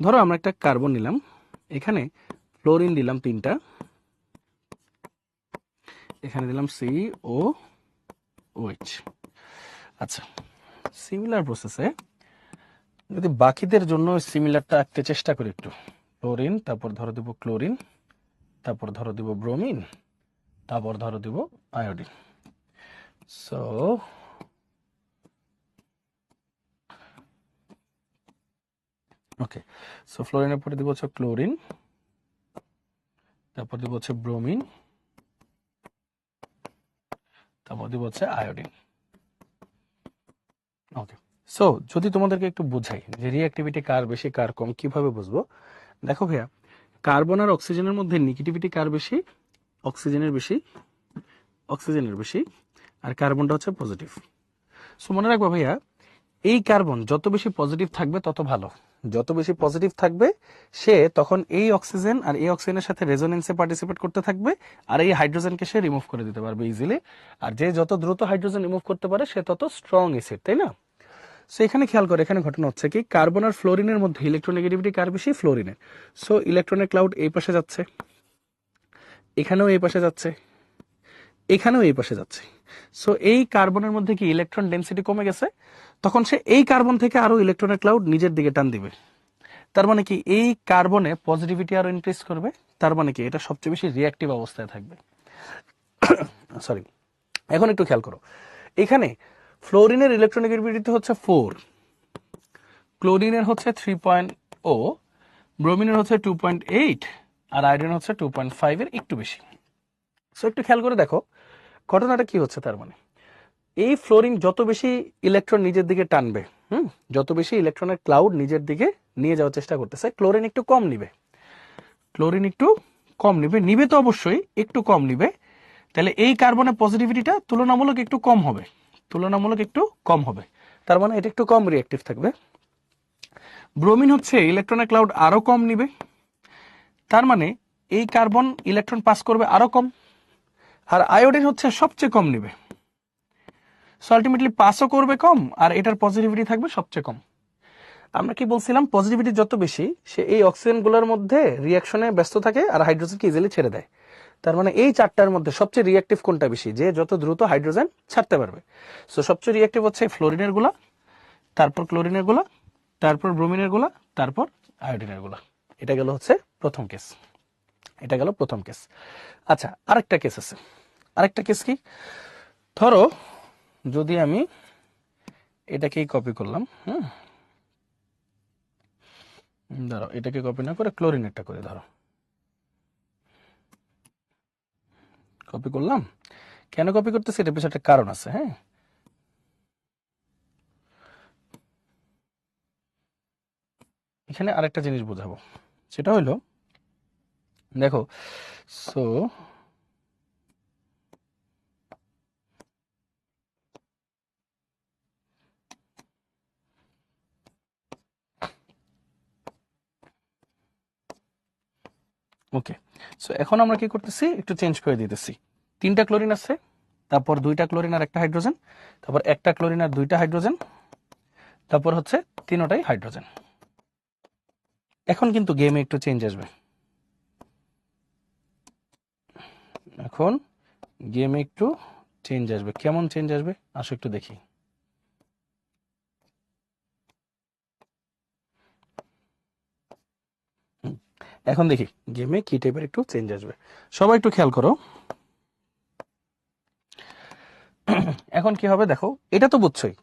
ধরো আমরা একটা কার্বন নিলাম, এখানে ফ্লোরিন দিলাম 3টা, এখানে দিলাম COOH। আচ্ছা, সিমিলার প্রসেসে যদি বাকিদের জন্য সিমিলারটা আঁকতে চেষ্টা করি একটু, ক্লোরিন, তারপর ধরো দিব ক্লোরিন, তারপর ধরো দিব ব্রোমিন, তারপর ধরো দিব আয়োডিন। সো ওকে, সো ফ্লোরিনের পরে দিব হচ্ছে ক্লোরিন, তারপর দিব হচ্ছে ব্রোমিন, তারপর দিব হচ্ছে আয়োডিন। ওকে, সো যদি তোমাদেরকে একটু বুঝাই যে রিঅ্যাক্টিভিটি কার বেশি কার কম কিভাবে বুঝবো, দেখো ভাইয়া কার্বন আর অক্সিজেনের মধ্যে নেগেটিভিটি কার বেশি, অক্সিজেনের বেশি, অক্সিজেনের বেশি, আর কার্বনটা হচ্ছে পজিটিভ। সো মনে রাখবো ভাইয়া এই কার্বন যত বেশি পজিটিভ থাকবে তত ভালো, যত বেশি পজিটিভ থাকবে সে তখন এই অক্সিজেন আর এই অক্সিজেনের সাথে রেজোনেন্সে পার্টিসিপেট করতে থাকবে, আর এই হাইড্রোজেনকে সে রিমুভ করে দিতে পারবে ইজিলি। আর যে যত দ্রুত হাইড্রোজেন রিমুভ করতে পারে সে তত স্ট্রং অ্যাসিড, তাই না? সো এখানে খেয়াল করে, এখানে ঘটনা হচ্ছে কি কার্বন আর ফ্লোরিনের মধ্যে ইলেকট্রোনেগেটিভিটি কার বেশি, ফ্লোরিনের। সো ইলেকট্রনের ক্লাউড এই পাশে যাচ্ছে, এখানেও এই পাশে যাচ্ছে, এখানেও এই পাশে যাচ্ছে। সো এই কার্বনের মধ্যে কি ইলেকট্রন ডেন্সিটি কমে গেছে, তখন সে এই কার্বন থেকে আরো ইলেকট্রনের ক্লাউড নিজের দিকে টান দিবে। তার মানে কি এই কার্বনে পজিটিভিটি আরো ইনক্রিজ করবে, তার মানে কি এটা সবচেয়ে বেশি রিঅ্যাক্টিভ অবস্থায় থাকবে। সরি, এখন একটু খেয়াল করো, এখানে ফ্লোরিনের ইলেকট্রোনেগেটিভিটি হচ্ছে 4, ক্লোরিনের হচ্ছে 3.0, ব্রোমিনের হচ্ছে 2.8, আর আয়োডিনের হচ্ছে 2.5 এর একটু বেশি। সো একটু খেয়াল করে দেখো ঘটনাটা কি হচ্ছে। তার মানে এই ফ্লোরিন যত বেশি ইলেকট্রন নিজের দিকে টানবে, যত বেশি ইলেকট্রনের ক্লাউড নিজের দিকে নিয়ে যাওয়ার চেষ্টা করতেছে, ক্লোরিন একটু কম নিবে, ক্লোরিন একটু কম নিবে, নিবে তো অবশ্যই একটু কম নিবে। তাহলে এই কার্বনের পজিটিভিটিটা তুলনামূলক একটু কম হবে, তুলনামূলক একটু কম হবে, তার মানে এটা একটু কম রিঅ্যাক্টিভ থাকবে। ব্রোমিন হচ্ছে ইলেকট্রনের ক্লাউড আরো কম নিবে, তার মানে এই কার্বন ইলেকট্রন পাস করবে আরো কম, আর আয়োডিন হচ্ছে সবচেয়ে কম নিবে। সো আলটিমেটলি পাসও করবে কম, আর এটার পজিটিভিটি থাকবে সবচেয়ে কম। আমরা কি বলছিলাম, পজিটিভিটি যত বেশি সে এই অক্সিজেন গুলোর মধ্যে রিয়াকশনে ব্যস্ত থাকে আর হাইড্রোজেনকে ইজিলি ছেড়ে দেয়। তার মানে এই চারটার মধ্যে সবচেয়ে রিঅ্যাক্টিভ কোনটা বেশি, যে যত দ্রুত হাইড্রোজেন ছাড়তে পারবে। সো সবচেয়ে রিঅ্যাক্টিভ হচ্ছে ফ্লোরিনের গুলা, তারপর ক্লোরিনের গুলা, তারপর ব্রোমিনের গুলা, তারপর আয়োডিনের গুলা। এটা গেল হচ্ছে প্রথম কেস, এটা গেল প্রথম কেস। আচ্ছা আরেকটা কেস আছে, আরেকটা কেস কি, ধরো যদি আমি এটাকেই কপি করলাম, ধরো এটাকে কপি না করে ক্লোরিনেরটা করে ধরো কপি করলাম। কেন কপি করতেছি এটার পিছনে একটা কারণ আছে। হ্যাঁ, এখানে আরেকটা জিনিস বোঝাবো, সেটা হলো দেখো, সো ওকে, সো এখন আমরা কি করতেছি একটু চেঞ্জ করে দিতেছি। 3টা ক্লোরিন আছে, তারপর 2টা ক্লোরিন আর একটা হাইড্রোজেন, তারপর একটা ক্লোরিন আর 2টা হাইড্রোজেন, তারপর হচ্ছে 3টাই হাইড্রোজেন। এখন কিন্তু গেমে একটু চেঞ্জ আসবে, এখন গেমে একটু চেঞ্জ আসবে। কেমন চেঞ্জ আসবে আসো একটু দেখি। এখন দেখি গেমে কি টাইপের একটু চেঞ্জ আসবে, সবাই একটু খেয়াল করো। এখন কি হবে দেখো, এটা তো বুঝছোই,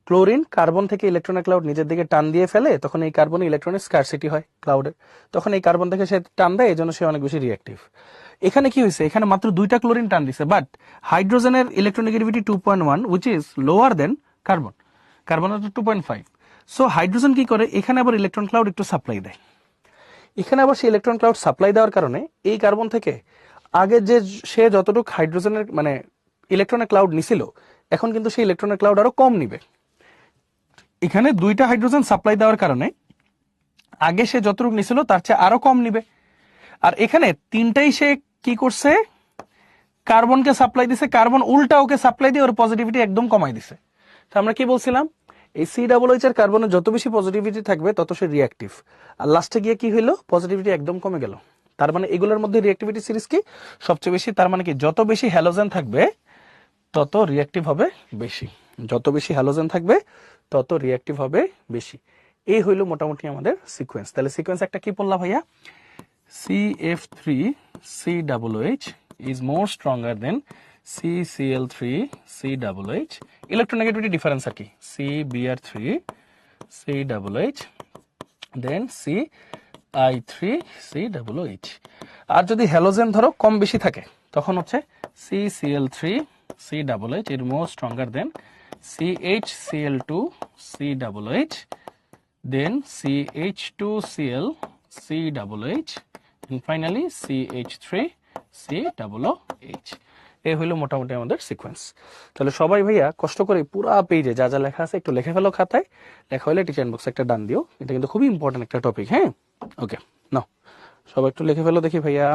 ক্লোরিন কার্বন থেকে ইলেকট্রনের ক্লাউড নিজের দিকে টান দিয়ে ফেলে, তখন এই কার্বনে ইলেকট্রনের স্কারসিটি হয় ক্লাউডের, তখন এই কার্বন থেকে সে টান দেয়, এই জন্য সে অনেক বেশি রিঅ্যাক্টিভ। এখানে কি হয়েছে, এখানে মাত্র 2টা ক্লোরিন টান দিছে, বাট হাইড্রোজেনের electronegativity 2.1 which is lower than carbon, carbon 2.5। So hydrogen কি করে, এখানে আবার ইলেকট্রন ক্লাউড একটু সাপ্লাই দেয়, এখানে আবার সেই ইলেকট্রন ক্লাউড সাপ্লাই দেওয়ার কারণে এই কার্বন থেকে আগে যে সে যতটুকু হাইড্রোজেনের মানে ইলেকট্রনের ক্লাউড নিছিল, এখন কিন্তু সেই ইলেকট্রনের ক্লাউড আরো কম নিবে। এখানে 2টা হাইড্রোজেন সাপ্লাই দেওয়ার কারণে আগে সে যতটুকু নিছিল তার চেয়ে আরো কম নিবে। আর এখানে 3টাই সে কি করছে, কার্বনকে সাপ্লাই দিছে, কার্বন উল্টা ওকে সাপ্লাই দিয়ে ওর পজিটিভিটি একদম কমাই দিছে। তো আমরা কি বলছিলাম, এই COOH এর কার্বনের যত বেশি পজিটিভিটি থাকবে তত সে রিঅ্যাক্টিভ, আর লাস্টে গিয়ে কি হইলো, পজিটিভিটি একদম কমে গেল। তার মানে এগুলোর মধ্যে রিঅ্যাক্টিভিটি সিরিজ কি সবচেয়ে বেশি, তার মানে কি যত বেশি হ্যালোজেন থাকবে তত রিঅ্যাক্টিভ হবে বেশি, যত বেশি হ্যালোজেন থাকবে তত রিঅ্যাক্টিভ হবে বেশি। এই হইলো মোটামুটি আমাদের সিকোয়েন্স। তাহলে সিকোয়েন্স একটা কি বললাম ভাইয়া, CF3COOH is more stronger than CCl3COOH, electronegativity difference আর কি, CBr3COOH দেন CI3COOH। আর যদি হ্যালোজেন ধরো কম বেশি থাকে তখন হচ্ছে CCl3COOH এর more stronger than CHCl2COOH than CH2ClCOOH and finally CH3COOH। এই হইলো মোটামুটি আমাদের সিকোয়েন্স। তাহলে সবাই ভাইয়া কষ্ট করে পুরা পেজে যা যা লেখা আছে একটু লিখে ফেলো খাতায়, লেখা হলে টিচার ইনবক্সে একটা ডান দিও, এটা কিন্তু খুবই ইম্পর্টেন্ট একটা টপিক। হ্যাঁ, ওকে, নাও সবাই একটু লিখে ফেলো দেখি ভাইয়া।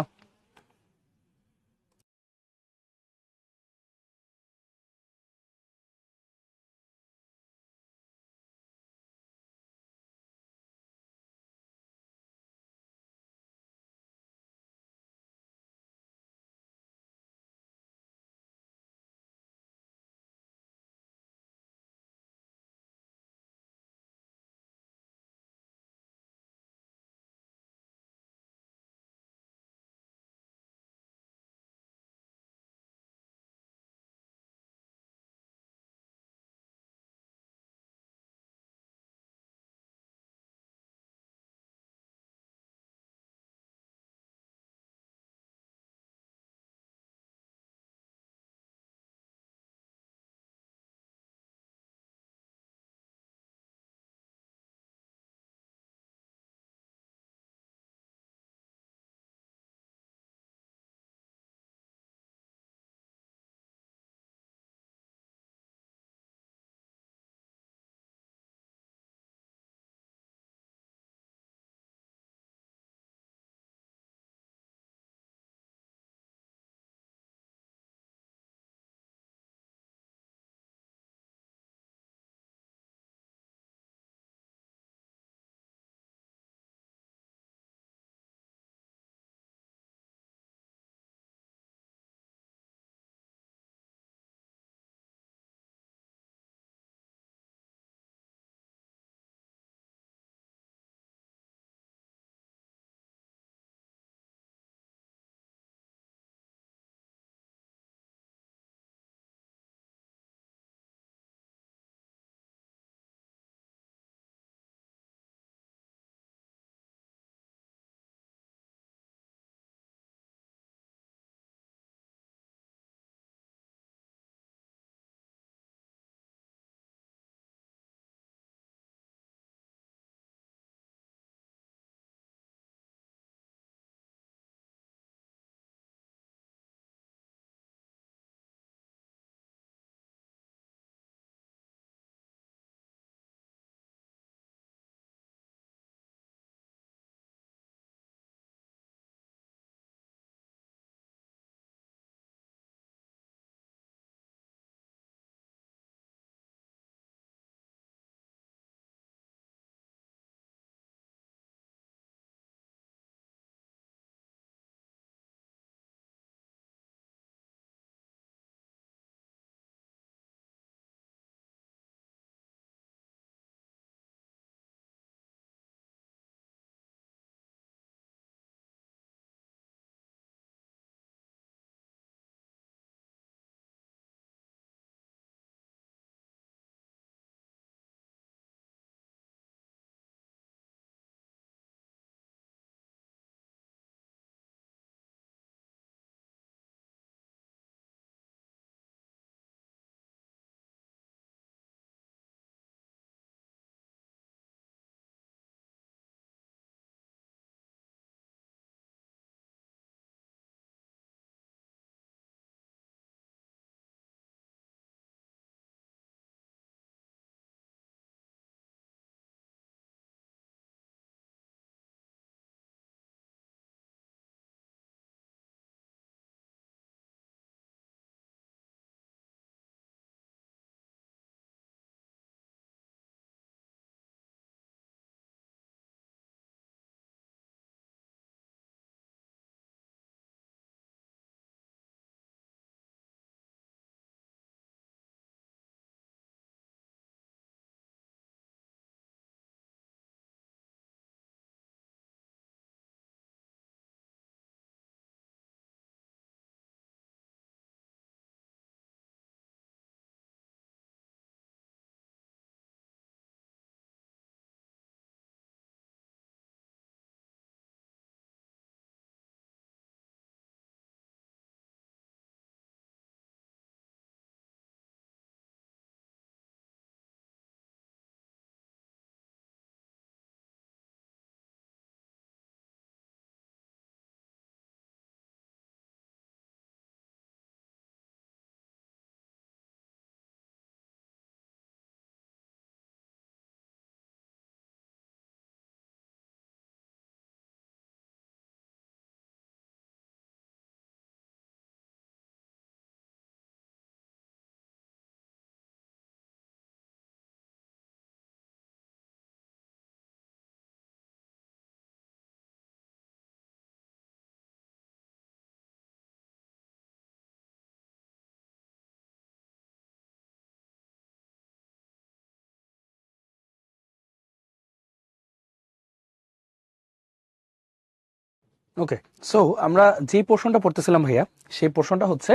ওকে, সো আমরা যে পোর্শনটা পড়তেছিলাম ভাইয়া, সেই পোর্শনটা হচ্ছে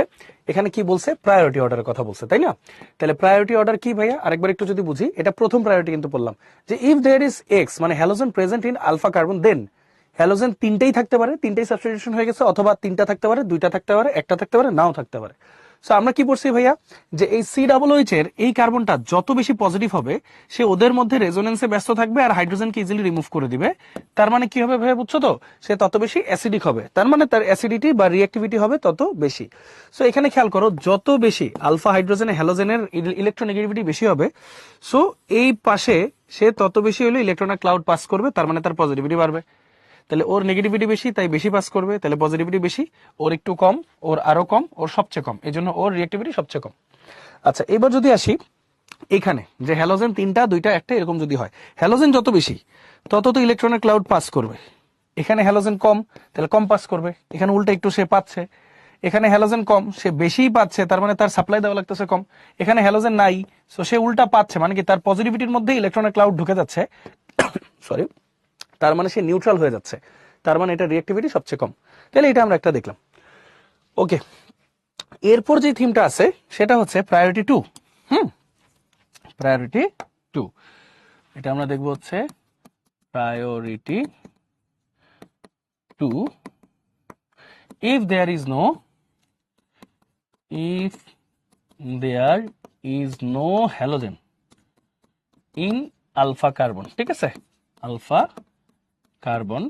এখানে কি বলছে, প্রায়োরিটি অর্ডারের কথা বলছে, তাই না? তাহলে প্রায়োরিটি অর্ডার কি ভাইয়া, আরেকবার একটু যদি বুঝি, এটা প্রথম প্রায়োরিটি কিন্তু বললাম যে ইফ দেয়ার ইজ এক্স মানে halogen present in alpha carbon, then halogen তিনটেই থাকতে পারে, তিনটেই সাবস্টিটিউশন হয়ে গেছে, অথবা তিনটা থাকতে পারে, দুইটা থাকতে পারে, একটা থাকতে পারে, নাও থাকতে পারে। সো আমরা কি পড়ছি ভাইয়া, যে এই সি ডাবল এইচ এর এই কার্বনটা যত বেশি পজিটিভ হবে, সে ওদের মধ্যে রেজোনেন্সে ব্যস্ত থাকবে আর হাইড্রোজেনকে ইজিলি রিমুভ করে দিবে। তার মানে কি হবে ভাইয়া, বুঝছো তো? সে তত বেশি অ্যাসিডিক হবে, তার মানে তার অ্যাসিডিটি বা রিঅ্যাক্টিভিটি হবে তত বেশি। সো এখানে খেয়াল করো, যত বেশি আলফা হাইড্রোজেনে হ্যালোজেনের ইলেকট্রোনেগেটিভিটি বেশি হবে, সো এই পাশে সে তত বেশি হলে ইলেকট্রনের ক্লাউড পাস করবে, তার মানে তার পজিটিভিটি বাড়বে। তাহলে ওর নেগেটিভিটি বেশি, তাই বেশি পাস করবে, তাহলে পজিটিভিটি বেশি। ওর একটু কম, ওর আরো কম, ওর সবচেয়ে কম, এই জন্য ওর রিঅ্যাক্টিভিটি সবচেয়ে কম। আচ্ছা, এবার যদি আসি এখানে, যে হ্যালোজেন তিনটা দুইটা একটা এরকম যদি হয়, হ্যালোজেন যত বেশি তত তো ইলেকট্রনের ক্লাউড পাস করবে। এখানে হ্যালোজেন কম, তাহলে কম পাস করবে। এখানে উল্টা একটু সে পাচ্ছে, এখানে হ্যালোজেন কম, সে বেশিই পাচ্ছে, তার মানে তার সাপ্লাই দেওয়া লাগতেছে কম। এখানে হ্যালোজেন নাই, সো সে উল্টা পাচ্ছে, মানে কি তার পজিটিভিটির মধ্যে ইলেকট্রনের ক্লাউড ঢুকে যাচ্ছে, সরি, তার মানে সে নিউট্রাল হয়ে যাচ্ছে, তার মানে এটা রিঅ্যাক্টিভিটি সবচেয়ে কম। তাহলে এটা আমরা একটা দেখলাম। ওকে, এরপর যে থিমটা আছে সেটা হচ্ছে প্রায়োরিটি টু। প্রায়োরিটি টু, এটা আমরা দেখবো হচ্ছে priority two. If there is no, if there is no halogen in alpha carbon, ঠিক আছে, আলফা কার্বন,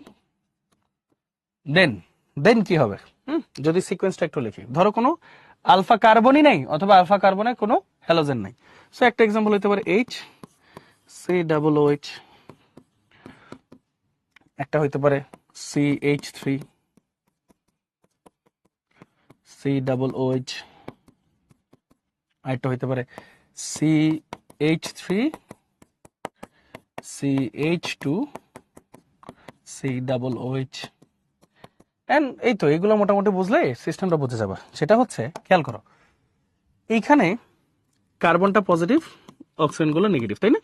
দেন দেন কি হবে, যদি সিকোয়েন্সটা একটু লিখি, ধরো কোনো আলফা কার্বনই নেই, অথবা আলফা কার্বনে কোনো হ্যালোজেন নাই। সো একটা এক্সাম্পল হতে পারে এইচ সি ডাবল ওইচ, একটা হইতে পারে C H three, C double O H, আরেকটা হইতে পারে C H three, C H two, C double O H. And এই তো, এগুলো মোটামুটি বুঝলে সিস্টেমটা বুঝে যাবে। সেটা হচ্ছে, খেয়াল করো, এইখানে কার্বনটা পজিটিভ, অক্সিজেনগুলো নেগেটিভ, তাই না?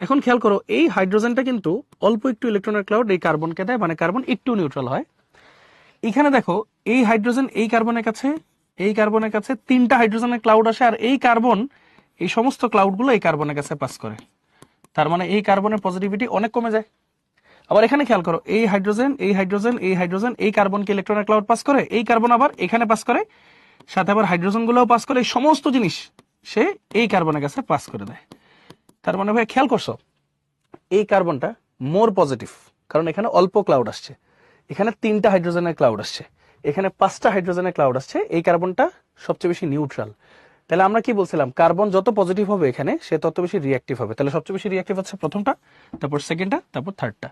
এখন খেয়াল করো, এই হাইড্রোজেনটা কিন্তু অল্প একটু ইলেকট্রনের ক্লাউড এই কার্বনকে দেয়, মানে কার্বন একটু নিউট্রাল হয়। এখানে দেখো, এই হাইড্রোজেন এই কার্বনের কাছে, এই কার্বনের কাছে তিনটা হাইড্রোজেনের ক্লাউড আসে, আর এই কার্বন এই সমস্ত ক্লাউডগুলো এই কার্বনের কাছে পাস করে, তার মানে এই কার্বনের পজিটিভিটি অনেক কমে যায়। আবার এখানে খেয়াল করো, এই হাইড্রোজেন এই হাইড্রোজেন এই হাইড্রোজেন এই কার্বনকে ইলেকট্রনের ক্লাউড পাস করে, এই কার্বন আবার এখানে পাস করে, সাথে আবার হাইড্রোজেন গুলোও পাস করে, এই সমস্ত জিনিস সে এই কার্বনের কাছে পাস করে দেয়। তার মানে ভাই খেয়াল করছো, এই কার্বনটা মোর পজিটিভ, কারণ এখানে অল্প ক্লাউড আসছে, এখানে তিনটা হাইড্রোজেনের ক্লাউড আসছে, এখানে পাঁচটা হাইড্রোজেনের ক্লাউড আসছে, এই কার্বনটা সবচেয়ে বেশি নিউট্রাল। তাহলে আমরা কি বলছিলাম, কার্বন যত পজিটিভ হবে এখানে, সে তত বেশি রিঅ্যাক্টিভ হবে। তাহলে সবচেয়ে বেশি রিঅ্যাক্টিভ হচ্ছে প্রথমটা, তারপর সেকেন্ডটা, তারপর থার্ডটা।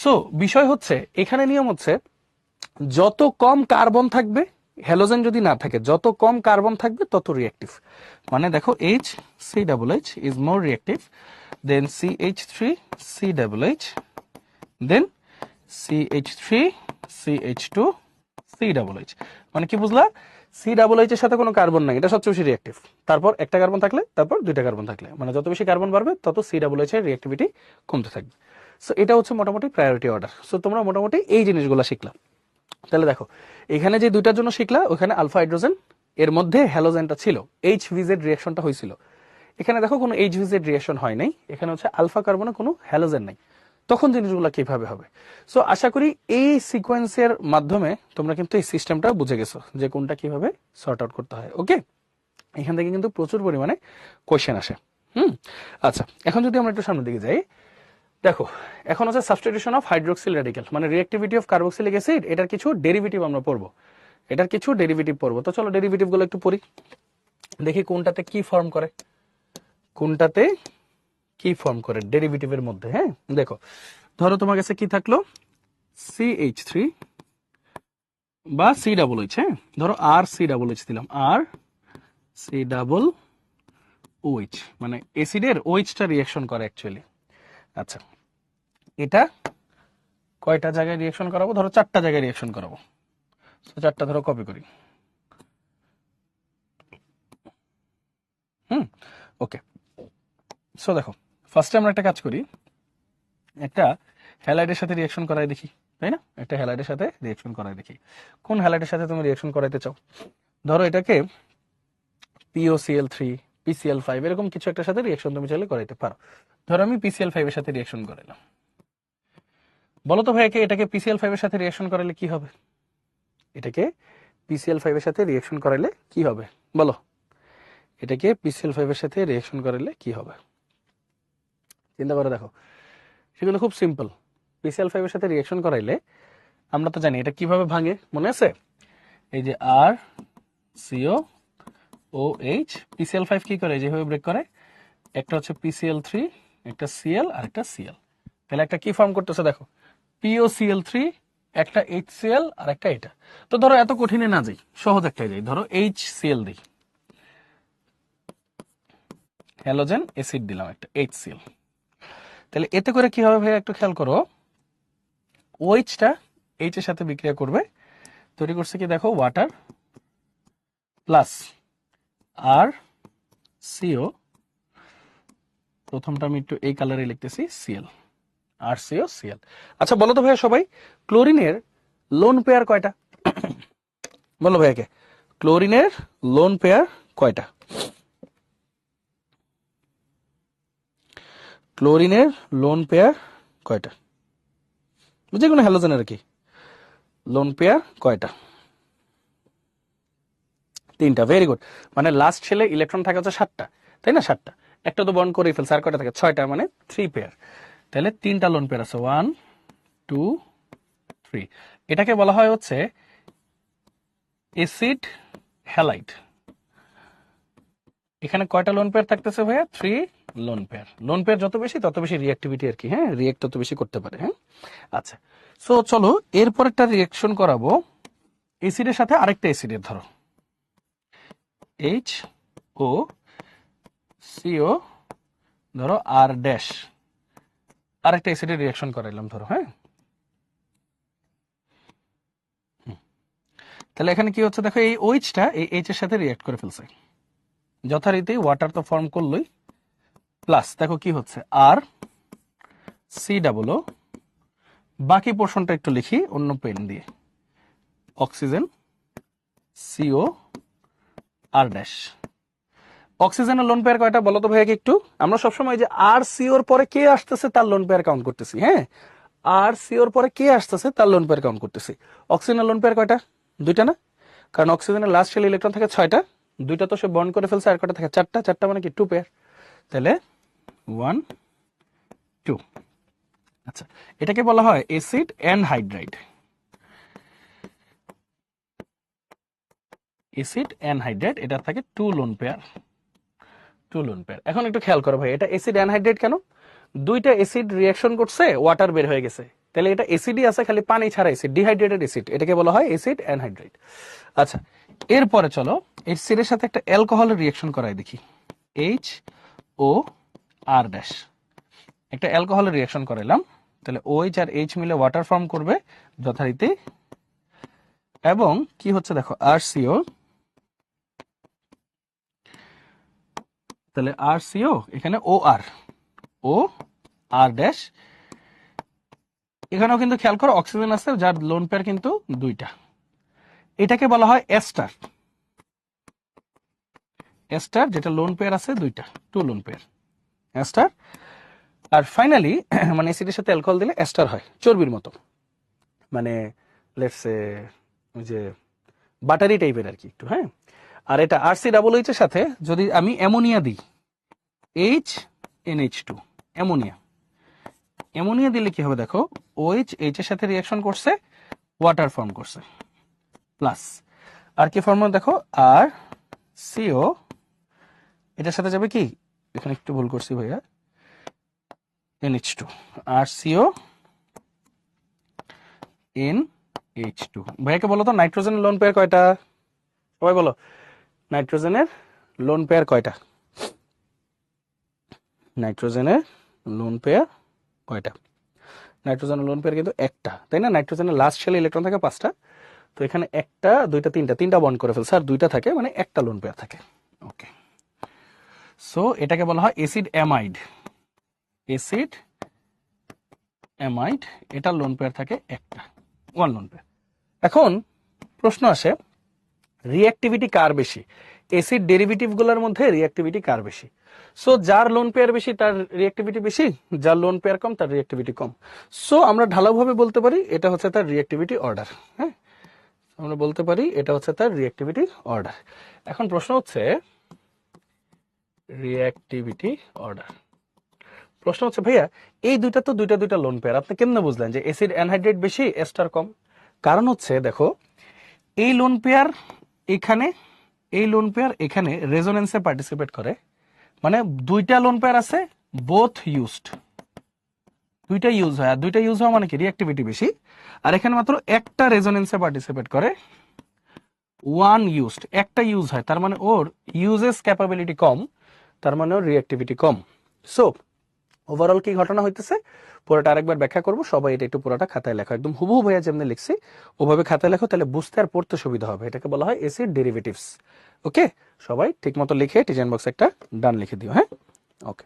সো বিষয় হচ্ছে, এখানে নিয়ম হচ্ছে, যত কম কার্বন থাকবে, হ্যালোজেন যদি না থাকে, যত কম কার্বন থাকবে তত রিঅ্যাক্টিভ। মানে দেখো, H C double H is more reactive than C H three C double H, then C H three C H two C double H. মানে কি বুঝলা, সি ডাবল এইচ এর সাথে কোনো কার্বন নাই, এটা সবচেয়ে বেশি রিঅ্যাক্টিভ। তারপর একটা কার্বন থাকলে, তারপর দুইটা কার্বন থাকলে, মানে যত বেশি কার্বন বাড়বে তত সি ডাবল এইচ এর রিঅ্যাক্টিভিটি কমতে থাকবে। সো এটা হচ্ছে মোটামুটি প্রায়োরিটি অর্ডার। সো তোমরা মোটামুটি এই জিনিসগুলো শিখলা। তাহলে দেখো, এখানে যে দুইটার জন্য শিখলা, ওখানে আলফা হাইড্রোজেন, এর মধ্যে হ্যালোজেনটা ছিল, এইচ ভিজেড রিঅ্যাকশনটা হয়েছিল। এখানে দেখো কোনো এইচ ভিজেড রিঅ্যাকশন হয় নাই, এখানে হচ্ছে আলফা কার্বনে কোনো হ্যালোজেন নাই। তখন জিনিসগুলো কিভাবে হবে? সো আশা করি এই সিকোয়েন্সের মাধ্যমে তোমরা কিন্তু এই সিস্টেমটা বুঝে গেছো, যে কোনটা কিভাবে সর্ট আউট করতে হয়। ওকে, এখান থেকে কিন্তু প্রচুর পরিমাণে কোয়েশ্চেন আসে। আচ্ছা, এখন যদি আমরা একটু সামনের দিকে যাই, দেখো, এখন হচ্ছে সাবস্টিটিউশন অফ হাইড্রোক্সিল রেডিক্যাল, মানে রিঅ্যাক্টিভিটি অফ কার্বক্সিলিক অ্যাসিড, এটার কিছু ডেরিভেটিভ আমরা পড়বো, এটার কিছু ডেরিভেটিভ পড়বো। তো চলো ডেরিভেটিভ গুলো একটু পড়ি, দেখি কোনটাতে কি ফর্ম করে, কোনটাতে কি ফর্ম করে ডেরিভেটিভের মধ্যে। হ্যাঁ, দেখো, ধরো তোমার কাছে কি থাকলো, সি এইচ থ্রি বা সি ডাবল এইচ, হ্যাঁ, ধরো আর সি ডাবল এইচ দিলাম, আর সি ডাবল ওইচ, মানে অ্যাসিডের ওইচটা রিঅ্যাকশন করে অ্যাকচুয়ালি। আচ্ছা, এটা কয়টা জায়গায় রিঅ্যাকশন করাবো, ধরো চারটা জায়গায় রিঅ্যাকশন করাবো। তো চারটা ধরো কপি করি। ওকে, সো দেখো, ফার্স্টে আমরা একটা কাজ করি, একটা হ্যালাইডের সাথে রিঅ্যাকশন করাই দেখি, তাই না? একটা হ্যালাইডের সাথে রিঅ্যাকশন করাই দেখি কোন হ্যালাইডের সাথে তুমি রিঅ্যাকশন করাইতে চাও। ধরো এটাকে POCl3 PCl5 এরকম কিছু একটা সাথে রিঅ্যাকশন তুমি চাইলে করাইতে পারো। ধরো আমি PCl5 এর সাথে রিঅ্যাকশন করাইলাম, বলো তো ভাইয়াকে এটাকে PCl5 এর সাথে রিঅ্যাকশন করাইলে কি হবে? এটাকে PCl5 এর সাথে রিঅ্যাকশন করাইলে কি হবে বলো? এটাকে PCl5 এর সাথে রিঅ্যাকশন করাইলে কি হবে? চিন্তা করে দেখো, সেগুলো খুব সিম্পল। PCl5 এর সাথে রিঅ্যাকশন করাইলে আমরা তো জানি এটা কিভাবে ভাঙে, মনে আছে? এই যে RCOOH, PCl5 কি করে যেভাবে ব্রেক করে, একটা হচ্ছে PCl3, একটা Cl আর একটা Cl, তাহলে একটা কি ফর্ম করতেছে দেখো, POCl3, একটা HCl আর একটা এটা। তো ধরো এত কঠিনে না যাই, সহজ একটাই যাই, ধরো HCl দিই, হ্যালোজেন অ্যাসিড দিলাম একটা HCl। তাহলে এতে করে কি হবে ভাই একটু খেয়াল করো, OH-টা H এর সাথে বিক্রিয়া করবে, তৈরি করছে কি দেখো ওয়াটার প্লাস RCO, প্রথমটা আমি একটু এই কালারে লিখতেছি Cl, RCOCl। আচ্ছা বলো তো ভাইয়া সবাই, ক্লোরিনের লোন পেয়ার কয়টা? বলো ভাইয়াকে, ক্লোরিনের লোন পেয়ার কয়টা? ক্লোরিনের লোন পেয়ার কয়টা? যে কোনো হ্যালোজেনের আর কি, লোন পেয়ার কয়টা? 3টা। Very good. মানে লাস্ট শেলে ইলেকট্রন থাকে হচ্ছে 7টা, তাই না? 7টা, একটা তো বন্ড করে ফেলছে, আর কয়টা থাকে? 6টা, মানে 3 পেয়ার। তাহলে 3টা লোন পেয়ার আছে, 1 2 3। এটাকে বলা হয় হচ্ছে অ্যাসিড হ্যালাইড। এখানে কয়টা লোন পেয়ার থাকতেছে ভাইয়া? 3 লোন পেয়ার। লোন পেয়ার যত বেশি তত বেশি রিঅ্যাক্টিভিটি আর কি, হ্যাঁ, রিঅ্যাক্ট তত বেশি করতে পারে, হ্যাঁ। আচ্ছা, সো চলো এরপর একটা রিঅ্যাকশন করাবো অ্যাসিডের সাথে আরেকটা অ্যাসিডের, ধরো HOCO, ধরো R ড্যাশ, আরেকটা অ্যাসিডের রিঅ্যাকশন করাইলাম ধরো, হ্যাঁ। তাহলে এখানে কি হচ্ছে দেখো, এই OH-টা এই H এর সাথে রিঅ্যাক্ট করে ফেলছে, যথারীতি ওয়াটার তো ফর্ম করলোই, প্লাস দেখো কি হচ্ছে RCOO, বাকি পোর্শনটা একটু লিখি অন্য পেন দিয়ে, অক্সিজেন CO R ড্যাশ। অক্সিজেনের লোন পেয়ার কয়টা বলো তো ভাইয়া একটু? আমরা সবসময় যে RCOর পরে কে আসতেছে তার লোন পেয়ার কাউন্ট করতেছি, হ্যাঁ, RCOর পরে কে আসতেছে তার লোন পেয়ার কাউন্ট করতেছি। অক্সিজেনের লোন পেয়ার কয়টা? 2টা না? কারণ অক্সিজেনের লাস্ট শেল ইলেকট্রন থাকে 6টা, 2টা তো সে বন্ড করে ফেলছে, আর কয়টা থাকে? 4টা। 4টা মানে কি 2 পেয়ার, তাহলে 1 2। আচ্ছা, এটাকে বলা হয় অ্যাসিড অ্যানহাইড্রাইড। অ্যাসিড অ্যানহাইড্রাইড, এটা থাকে 2 লোন পেয়ার, 2 লোন পেয়ার। এখন একটু খেয়াল করো ভাই, এটা অ্যাসিড অ্যানহাইড্রাইড কেন? 2টা অ্যাসিড রিঅ্যাকশন করছে, ওয়াটার বের হয়ে গেছে, তাহলে এটা অ্যাসিডই আছে, খালি পানি ছাড়া অ্যাসিড, ডিহাইড্রেটেড অ্যাসিড, এটাকে বলা হয় অ্যাসিড অ্যানহাইড্রাইড। আচ্ছা, এরপরে চলো অ্যাসিডের সাথে একটা অ্যালকোহলের রিঅ্যাকশন করাই দেখি, HOR ড্যাশ, একটা অ্যালকোহলের রিঅ্যাকশন করাইলাম, তাহলে OH আর H মিলে ওয়াটার ফর্ম করবে যথারীতি, এবং কি হচ্ছে দেখো RCO, তাহলে RCO এখানে OR ড্যাশ, এখানেও কিন্তু খেয়াল করো অক্সিজেন আছে যার লোন পেয়ার কিন্তু 2টা, এটাকে বলা হয় এস্টার। এস্টার যেটা লোন পেয়ার আছে 2টা, 2 লোন পেয়ার, এস্টার। আর ফাইনালি মানে অ্যাসিডের সাথে অ্যালকোহল দিলে এস্টার হয়, চর্বির মতো, মানে লেটস এ ওই যে বাটারি টাইপের আর কি একটু, হ্যাঁ। আর এটা RCOOH এর সাথে যদি আমি অ্যামোনিয়া দিই, HNH2, অ্যামোনিয়া, অ্যামোনিয়া দিলে কি হবে দেখো, OH H এর সাথে রিঅ্যাকশন করছে, ওয়াটার ফর্ম করছে, প্লাস আর কি ফর্ম দেখো RCO, এটার সাথে যাবে কি, এখানে একটু ভুল করছি ভাইয়া, NH2, RCO NH2। ভাইয়াকে বলো তো নাইট্রোজেনের লোন পেয়ার কয়টা? সবাই বলো, নাইট্রোজেনের লোন পেয়ার কয়টা? নাইট্রোজেনের লোন পেয়ার কয়টা? নাইট্রোজেনের লোন পেয়ার কিন্তু একটা, তাই না? নাইট্রোজেনের লাস্ট শেলে ইলেকট্রন থাকে 5টা, তো এখানে 1টা 2টা 3টা বন্ড করে ফেলছে, আর 2টা থাকে, মানে একটা লোন পেয়ার থাকে। ওকে, সো এটাকে বলা হয় অ্যাসিড অ্যামাইড। অ্যাসিড অ্যামাইড, এটার লোন পেয়ার থাকে একটা, 1 লোন পেয়ার। এখন প্রশ্ন আসে রিঅ্যাক্টিভিটি কার বেশি, অ্যাসিড ডেরিভেটিভ গুলোর মধ্যে রিঅ্যাক্টিভিটি কার বেশি? সো যার লোন পেয়ার বেশি তার রিঅ্যাক্টিভিটি বেশি, যার লোন পেয়ার কম তার রিঅ্যাক্টিভিটি কম। সো আমরা ঢালাওভাবে বলতে পারি এটা হচ্ছে তার রিঅ্যাক্টিভিটি অর্ডার। হ্যাঁ, আমরা বলতে পারি এটা হচ্ছে তার রিঅ্যাক্টিভিটি অর্ডার। এখন প্রশ্ন হচ্ছে রিঅ্যাক্টিভিটি অর্ডার, প্রশ্ন হচ্ছে ভাইয়া এই দুইটা তো দুইটা লোন পেয়ার, আপনি কেমনে বুঝলেন যে অ্যাসিড অ্যানহাইড্রেট বেশি এস্টার কম? কারণ হচ্ছে দেখো এই লোন পেয়ার এখানে, এই লোন পেয়ার এখানে রেজোনেন্সে পার্টিসিপেট করে, মানে দুইটা লোন পেয়ার আছে, বোথ ইউজড, দুইটা ইউজ হয়, আর দুইটা ইউজ হওয়া মানে কি রিঅ্যাক্টিভিটি বেশি। আর এখানে মাত্র একটা রেজোনেন্সে পার্টিসিপেট করে, ওয়ান ইউজড, একটা ইউজ হয়, তার মানে ওর ইউজেস ক্যাপাবিলিটি কম, তার মানে ওর রিঅ্যাক্টিভিটি কম। সো ওভারঅল কি ঘটনা হইতেছে পুরোটা আরেকবার ব্যাখ্যা করবো, সবাই এটা একটু পুরোটা খাতায় লেখো, একদম হুবহু ভাইয়া যেমনি লিখছি ওভাবে খাতায় লেখো, তাহলে বুঝতে আর পড়তে সুবিধা হবে। এটাকে বলা হয় অ্যাসিড ডেরিভেটিভস। ওকে, সবাই ঠিক মতো লিখে টিচার বক্সে একটা ডান লিখে দিও। হ্যাঁ, ওকে।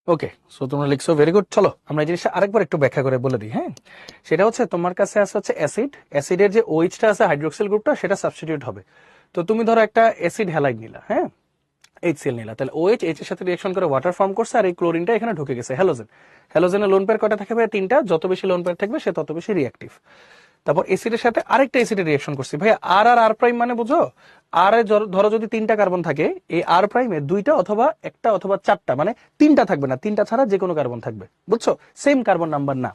ওকে, সো তোমরা লিখছো, ভেরি গুড। চলো আমরা এই জিনিসটা আরেকবার একটু ব্যাখ্যা করে বলে দিই। হ্যাঁ, সেটা হচ্ছে তোমার কাছে আছে হচ্ছে অ্যাসিড, অ্যাসিডের যে ওইচটা আছে হাইড্রোক্সিল গ্রুপটা সেটা সাবস্টিটিউট হবে। তো তুমি ধরো একটা অ্যাসিড হ্যালাইড নিলা, হ্যাঁ, HCl নিলা, তাহলে OH এইচ এর সাথে রিঅ্যাকশন করে ওয়াটার ফর্ম করছে, আর এই ক্লোরিনটা এখানে ঢুকে গেছে, হ্যালোজেন। হ্যালোজেনের লোন পেয়ার কয়টা থাকে ভাই? 3টা। যত বেশি লোন পেয়ার থাকবে সে তত বেশি রিঅ্যাক্টিভ। তারপর এসিডের সাথে আরেকটা এসিডের রিঅ্যাকশন করছি ভাই, আর আর আর প্রাইম মানে বুঝো, আর এ ধরো যদি 3টা কার্বন থাকে, এই আর প্রাইমে 2টা অথবা 1টা অথবা 4টা, মানে 3টা থাকবে না, 3টা ছাড়া যে কোনো কার্বন থাকবে, বুঝছো? সেম কার্বন নাম্বার না।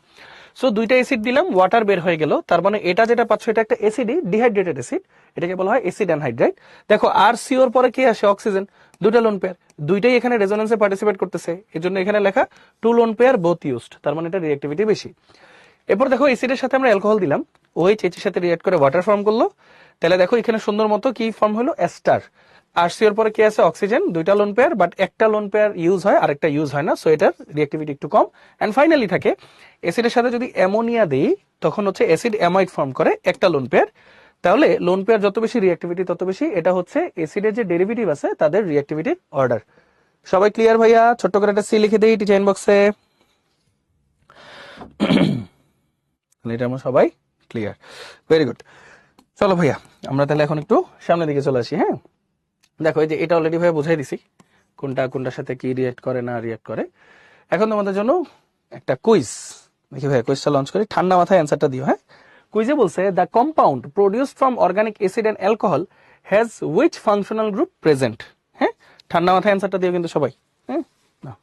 সো 2টা এসিড দিলাম, ওয়াটার বের হয়ে গেল, তার মানে এটা যেটা পাচ্ছ এটা একটা এসিডই, ডিহাইড্রেটেড এসিড, এটাকে বলা হয় এসিড অ্যানহাইড্রাইড। দেখো আর সিওর পরে কি আসে? অক্সিজেন। 2টা লোন পেয়ার, দুইটাই এখানে রেজোনেন্সে পার্টিসিপেট করতেছে, এর জন্য এখানে লেখা 2 লোন পেয়ার বোথ ইউজড, তার মানে এটা রিঅ্যাক্টিভিটি বেশি। এরপর দেখো এসিডের সাথে আমরা অ্যালকোহল দিলাম, OH এর সাথে রিঅ্যাক্ট করে ওয়াটার ফর্ম করলো, তাহলে দেখো এখানে সুন্দর মতো কি ফর্ম হলো? এস্টার। আর সিওর পরে কি আছে? অক্সিজেন। 2টা লোন পেয়ার, বাট একটা লোন পেয়ার ইউজ হয়, আরেকটা ইউজ হয় না, সো এটার রিঅ্যাক্টিভিটি একটু কম। এন্ড ফাইনালি থাকে এসিডের সাথে যদি অ্যামোনিয়া দেই, তখন হচ্ছে অ্যাসিড অ্যামাইড ফর্ম করে, একটা লোন পেয়ার। তাহলে লোন পেয়ার যত বেশি রিঅ্যাক্টিভিটি তত বেশি, এটা হচ্ছে এসিডের যে ডেরিভেটিভ আছে তাদের রিঅ্যাক্টিভিটির অর্ডার। সবাই ক্লিয়ার ভাইয়া? ছোট্ট করে একটা সি লিখে দিই টিচার ইনবক্সে। এটা আমরা সবাই ক্লিয়ার, ভেরি গুড। চলো ভাইয়া আমরা তাহলে এখন একটু সামনের দিকে চলে আসি। হ্যাঁ, দেখো এই যে এটা অলরেডি ভাইয়া বুঝাই দিছি কোনটা কোনটার সাথে কি রিয়েক্ট করে না রিয়েক্ট করে। এখন তোমাদের জন্য একটা কুইজ, দেখি ভাইয়া কুইজটা লঞ্চ করি, ঠান্ডা মাথায় অ্যান্সারটা দিও। হ্যাঁ, কুইজে বলছে the compound produced from organic acid and alcohol has which functional group present? হ্যাঁ, ঠান্ডা মাথায় অ্যান্সারটা দিও কিন্তু সবাই। হ্যাঁ, নাও।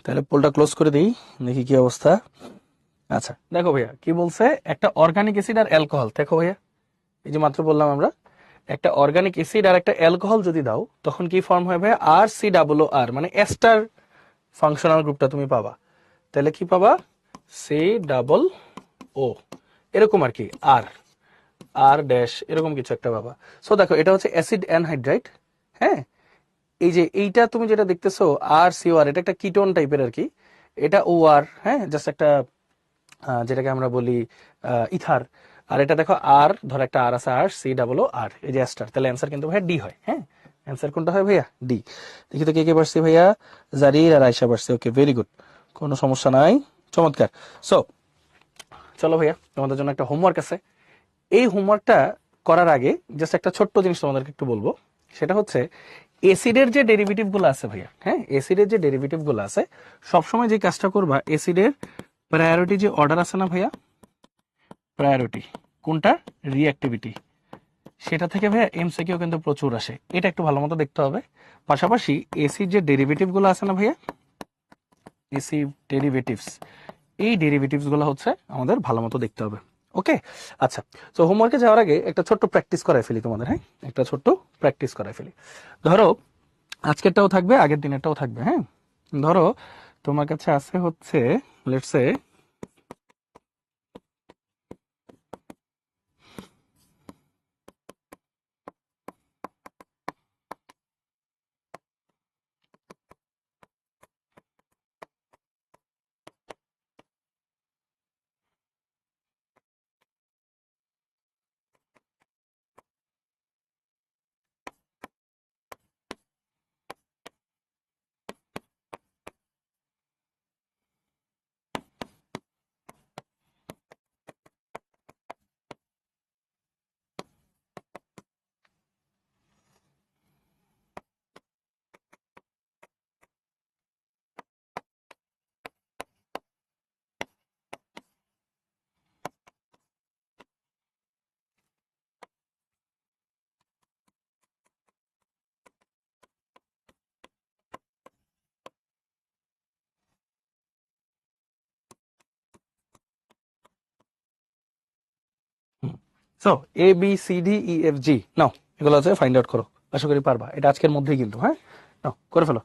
তাহলে পোলটা ক্লোজ করে দিই, দেখি কি অবস্থা। আচ্ছা দেখো ভাইয়া কি বলছে, একটা অর্গানিক অ্যাসিড আর অ্যালকোহল, দেখো ভাইয়া এই যে মাত্র বললাম আমরা, একটা অর্গানিক অ্যাসিড আর একটা অ্যালকোহল যদি দাও তখন কি ফর্ম হয় ভাইয়া? আর সি ডাবল ও আর, মানে এস্টার ফাংশনাল গ্রুপটা তুমি পাবা। তাহলে কি পাবা? সি ডাবল ও, এরকম আর কি, আর আর ড্যাশ এরকম কিছু একটা পাবা। সো দেখো এটা হচ্ছে অ্যাসিড অ্যানহাইড্রাইট। হ্যাঁ, এই যে এইটা তুমি যেটা দেখতেছো আর সি ও আর, এটা একটা কিটোন টাইপের আর কি, এটা ও আর, হ্যাঁ, জাস্ট একটা যেটাকে আমরা বলি ইথার। আর এটা দেখো আর, ধর একটা আর আছে, আর সি ডাবল ও আর, এই যে অ্যাস্টার, তাহলে অ্যান্সার কিন্তু ভাইয়া ডি হয়। হ্যাঁ, অ্যান্সার কোনটা হয় ভাইয়া? ডি। দেখি তো কে কে পারছি ভাইয়া, জারির আর আয়শা পারছে, ওকে ভেরি গুড, কোনো সমস্যা নাই, চমৎকার। সো চলো ভাইয়া তোমাদের জন্য একটা হোমওয়ার্ক আছে। এই হোমওয়ার্কটা করার আগে জাস্ট একটা ছোট্ট জিনিস তোমাদেরকে একটু বলবো, সেটা হচ্ছে এসিডের যে ডেরিভেটিভ গুলো আছে ভাইয়া, হ্যাঁ, এসিডের যে ডেরিভেটিভ গুলো আছে, সবসময় যে কাজটা করবা, এসিডের প্রায়োরিটি যে অর্ডার আছে না ভাইয়া, প্রায়োরিটি কোনটা? রিঅ্যাক্টিভিটি, সেটা থেকে ভাইয়া এমসিকিউ কিন্তু প্রচুর আসে, এটা একটু ভালো মতো দেখতে হবে। পাশাপাশি এসির যে ডেরিভেটিভ গুলো আছে না ভাইয়া, এসি ডেরিভেটিভস, এই ডেরিভেটিভস গুলো হচ্ছে আমাদের ভালো মতো দেখতে হবে। ওকে, আচ্ছা। তো হোমওয়ার্কে যাওয়ার আগে একটা ছোট্ট প্র্যাকটিস করাই ফেলি তোমাদের। হ্যাঁ, একটা ছোট্ট প্র্যাকটিস করাই ফেলি। ধরো আজকেরটাও থাকবে, আগের দিনেরটাও থাকবে। হ্যাঁ, ধরো তোমার কাছে আছে হচ্ছে, লেটস সে, সো ABCDEFG নাও, এগুলো আছে ফাইন্ড আউট করো, আশা করি পারবা, এটা আজকের মধ্যেই কিন্তু, হ্যাঁ নাও করে ফেলো।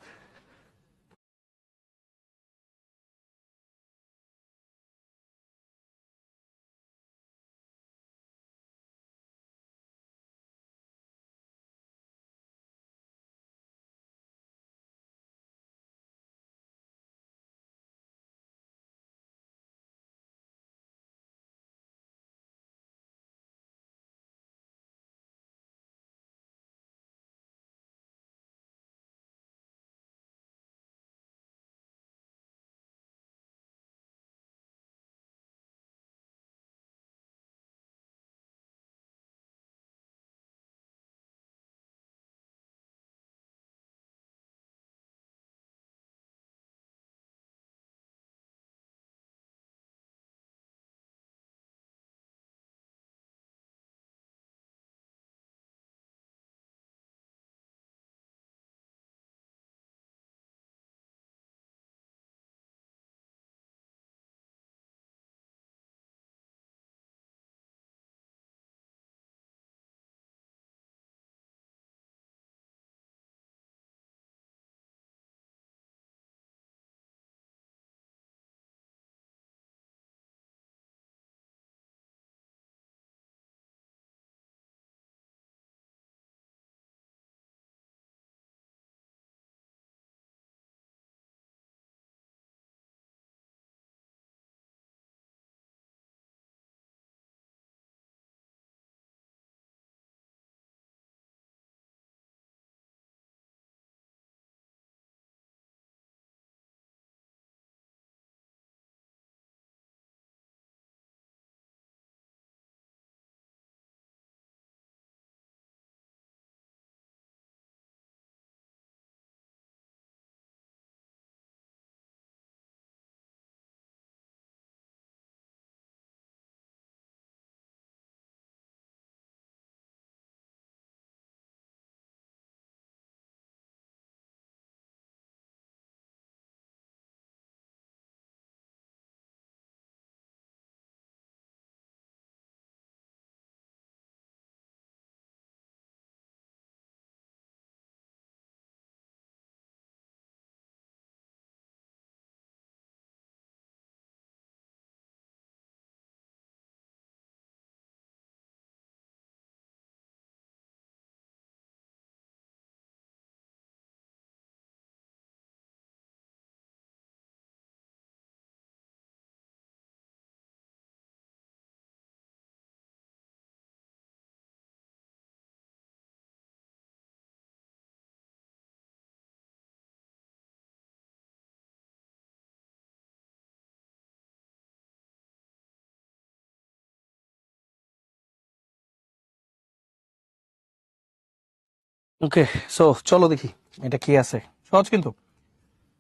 ওকে, সো চলো দেখি এটা কি আছে, সহজ কিন্তু।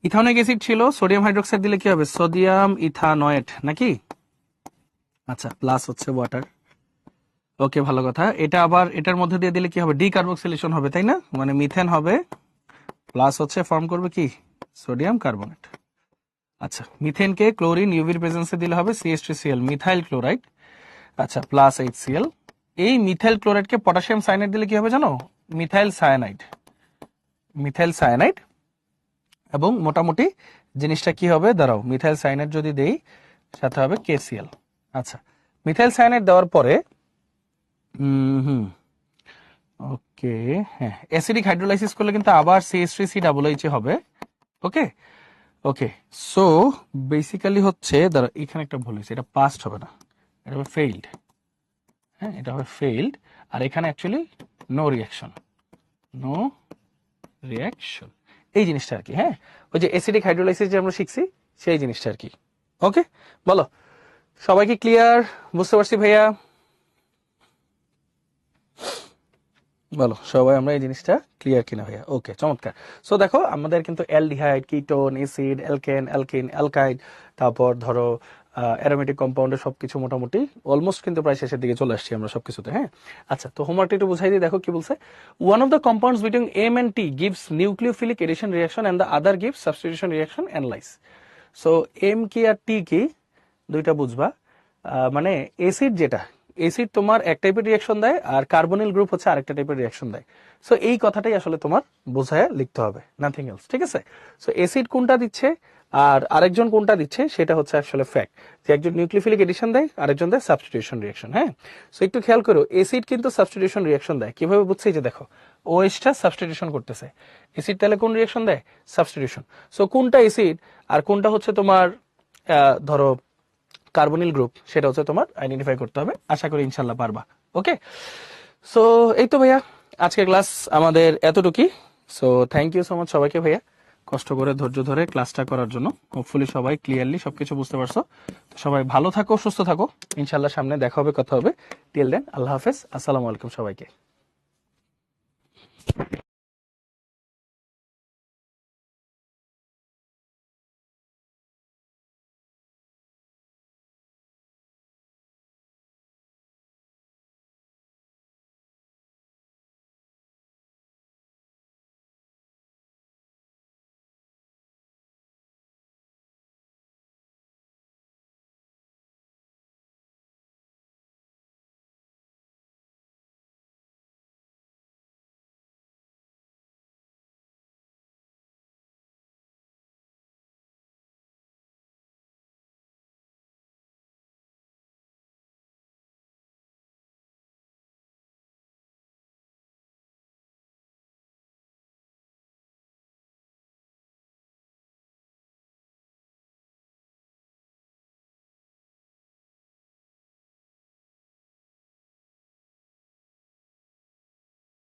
ইথানোয়িক অ্যাসিড ছিল, সোডিয়াম হাইড্রোক্সাইড দিলে কি হবে, সোডিয়াম ইথানয়েট নাকি? আচ্ছা, প্লাস হচ্ছে ওয়াটার। ওকে, ভালো কথা। এটা আবার এটার মধ্যে দিয়ে দিলে কি হবে, ডিকার্বক্সিলেশন হবে, তাই না? মানে মিথেন হবে, প্লাস হচ্ছে ফর্ম করবে কি, সোডিয়াম কার্বনেট। আচ্ছা, মিথেনকে ক্লোরিন ইউভির প্রেজেন্সে দিলে হবে CH3Cl, মিথাইল ক্লোরাইড। আচ্ছা, প্লাস HCl। এই মিথাইল ক্লোরাইডকে পটাশিয়াম সায়ানাইড দিলে কি হবে জানো, মিথাইল সায়ানাইড, মিথাইল সায়ানাইড। এবং মোটামুটি জিনিসটা কি হবে, দাঁড়াও, মিথাইল সায়ানাইড যদি দেই সাথে হবে KCl। আচ্ছা, মিথাইল সায়ানাইড দেওয়ার পরে হুম, ওকে, হ্যাঁ, অ্যাসিডিক হাইড্রোলাইসিস করলে কিন্তু আবার CH3COOH হবে। ওকে, ওকে, সো বেসিক্যালি হচ্ছে, দাঁড়া, এখানে একটা ভুল হয়েছে, এটা পাস্ট হবে না, এটা হবে ফেইল্ড। হ্যাঁ, এটা হবে ফেইল্ড। আর এখানে actually no reaction, no reaction, এই জিনিসটা আর কি। হ্যাঁ, ওই যে অ্যাসিডিক হাইড্রোলাইসিস যে আমরা শিখছি, সেই জিনিসটা আর কি। ওকে, বলো, সবাই কি ক্লিয়ার, বুঝতে পারছি ভাইয়া? বলো সবাই, আমরা এই জিনিসটা ক্লিয়ার কিনা ভাইয়া? ওকে, চমৎকার। সো দেখো, আমাদের কিন্তু aldehyde, ketone, acid, alkane, alkene, অ্যালকাইড, তারপর ধরো অ্যারোমেটিক কম্পাউন্ডের সবকিছু মোটামুটি অলমোস্ট কিন্তু প্রায় শেষের দিকে চলে আসছি আমরা সবকিছুতে। হ্যাঁ, আচ্ছা, তো হোমওয়ার্কটা একটু বুঝাই দিই, দেখো কি বলছে। One of the compounds between M and T gives nucleophilic addition reaction and the other gives substitution reaction, analyze. So M কি আর T কি দুইটা বুঝবা। মানে অ্যাসিড যেটা, এসিড তোমার এক টাইপের রিয়াকশন দেয় আর কার্বনিল গ্রুপ হচ্ছে আরেকটা টাইপের রিয়াকশন দেয়। সো এই কথাটাই আসলে তোমার বোঝায় লিখতে হবে, নাথিং এলস, ঠিক আছে? সো এসিড কোনটা দিচ্ছে আর আরেকজন কোনটা দিচ্ছে সেটা হচ্ছে আসলে ফ্যাক্ট, যে একজন নিউক্লিওফিলিক এডিশন দেয়, আরেকজন দেয় সাবস্টিটিউশন রিয়াকশন। হ্যাঁ, সো একটু খেয়াল করো, এসিড কিন্তু সাবস্টিটিউশন রিয়াকশন দেয়। কিভাবে বুঝছি? যে দেখো, ওএইচটা সাবস্টিটিউশন করতেছে, এসিড তাহলে কোন রিয়াকশন দেয়? সাবস্টিটিউশন। সো কোনটা এসিড আর কোনটা হচ্ছে তোমার ধরো কার্বনিল গ্রুপ, সেটা হচ্ছে তোমার আইডেন্টিফাই করতে হবে। আশা করি ইনশাল্লাহ পারবা। ওকে, সো এই তো ভাইয়া, আজকের ক্লাস আমাদের এতটুকুই। So thank you so much সবাইকে ভাইয়া, কষ্ট করে ধৈর্য ধরে ক্লাসটা করার জন্য। হোপফুলি সবাই ক্লিয়ারলি সবকিছু বুঝতে পারছো। তো সবাই ভালো থাকো, সুস্থ থাকো, ইনশাল্লাহ সামনে দেখা হবে, কথা হবে। টিল দেন, আল্লাহ হাফেজ, আসসালামু আলাইকুম সবাইকে।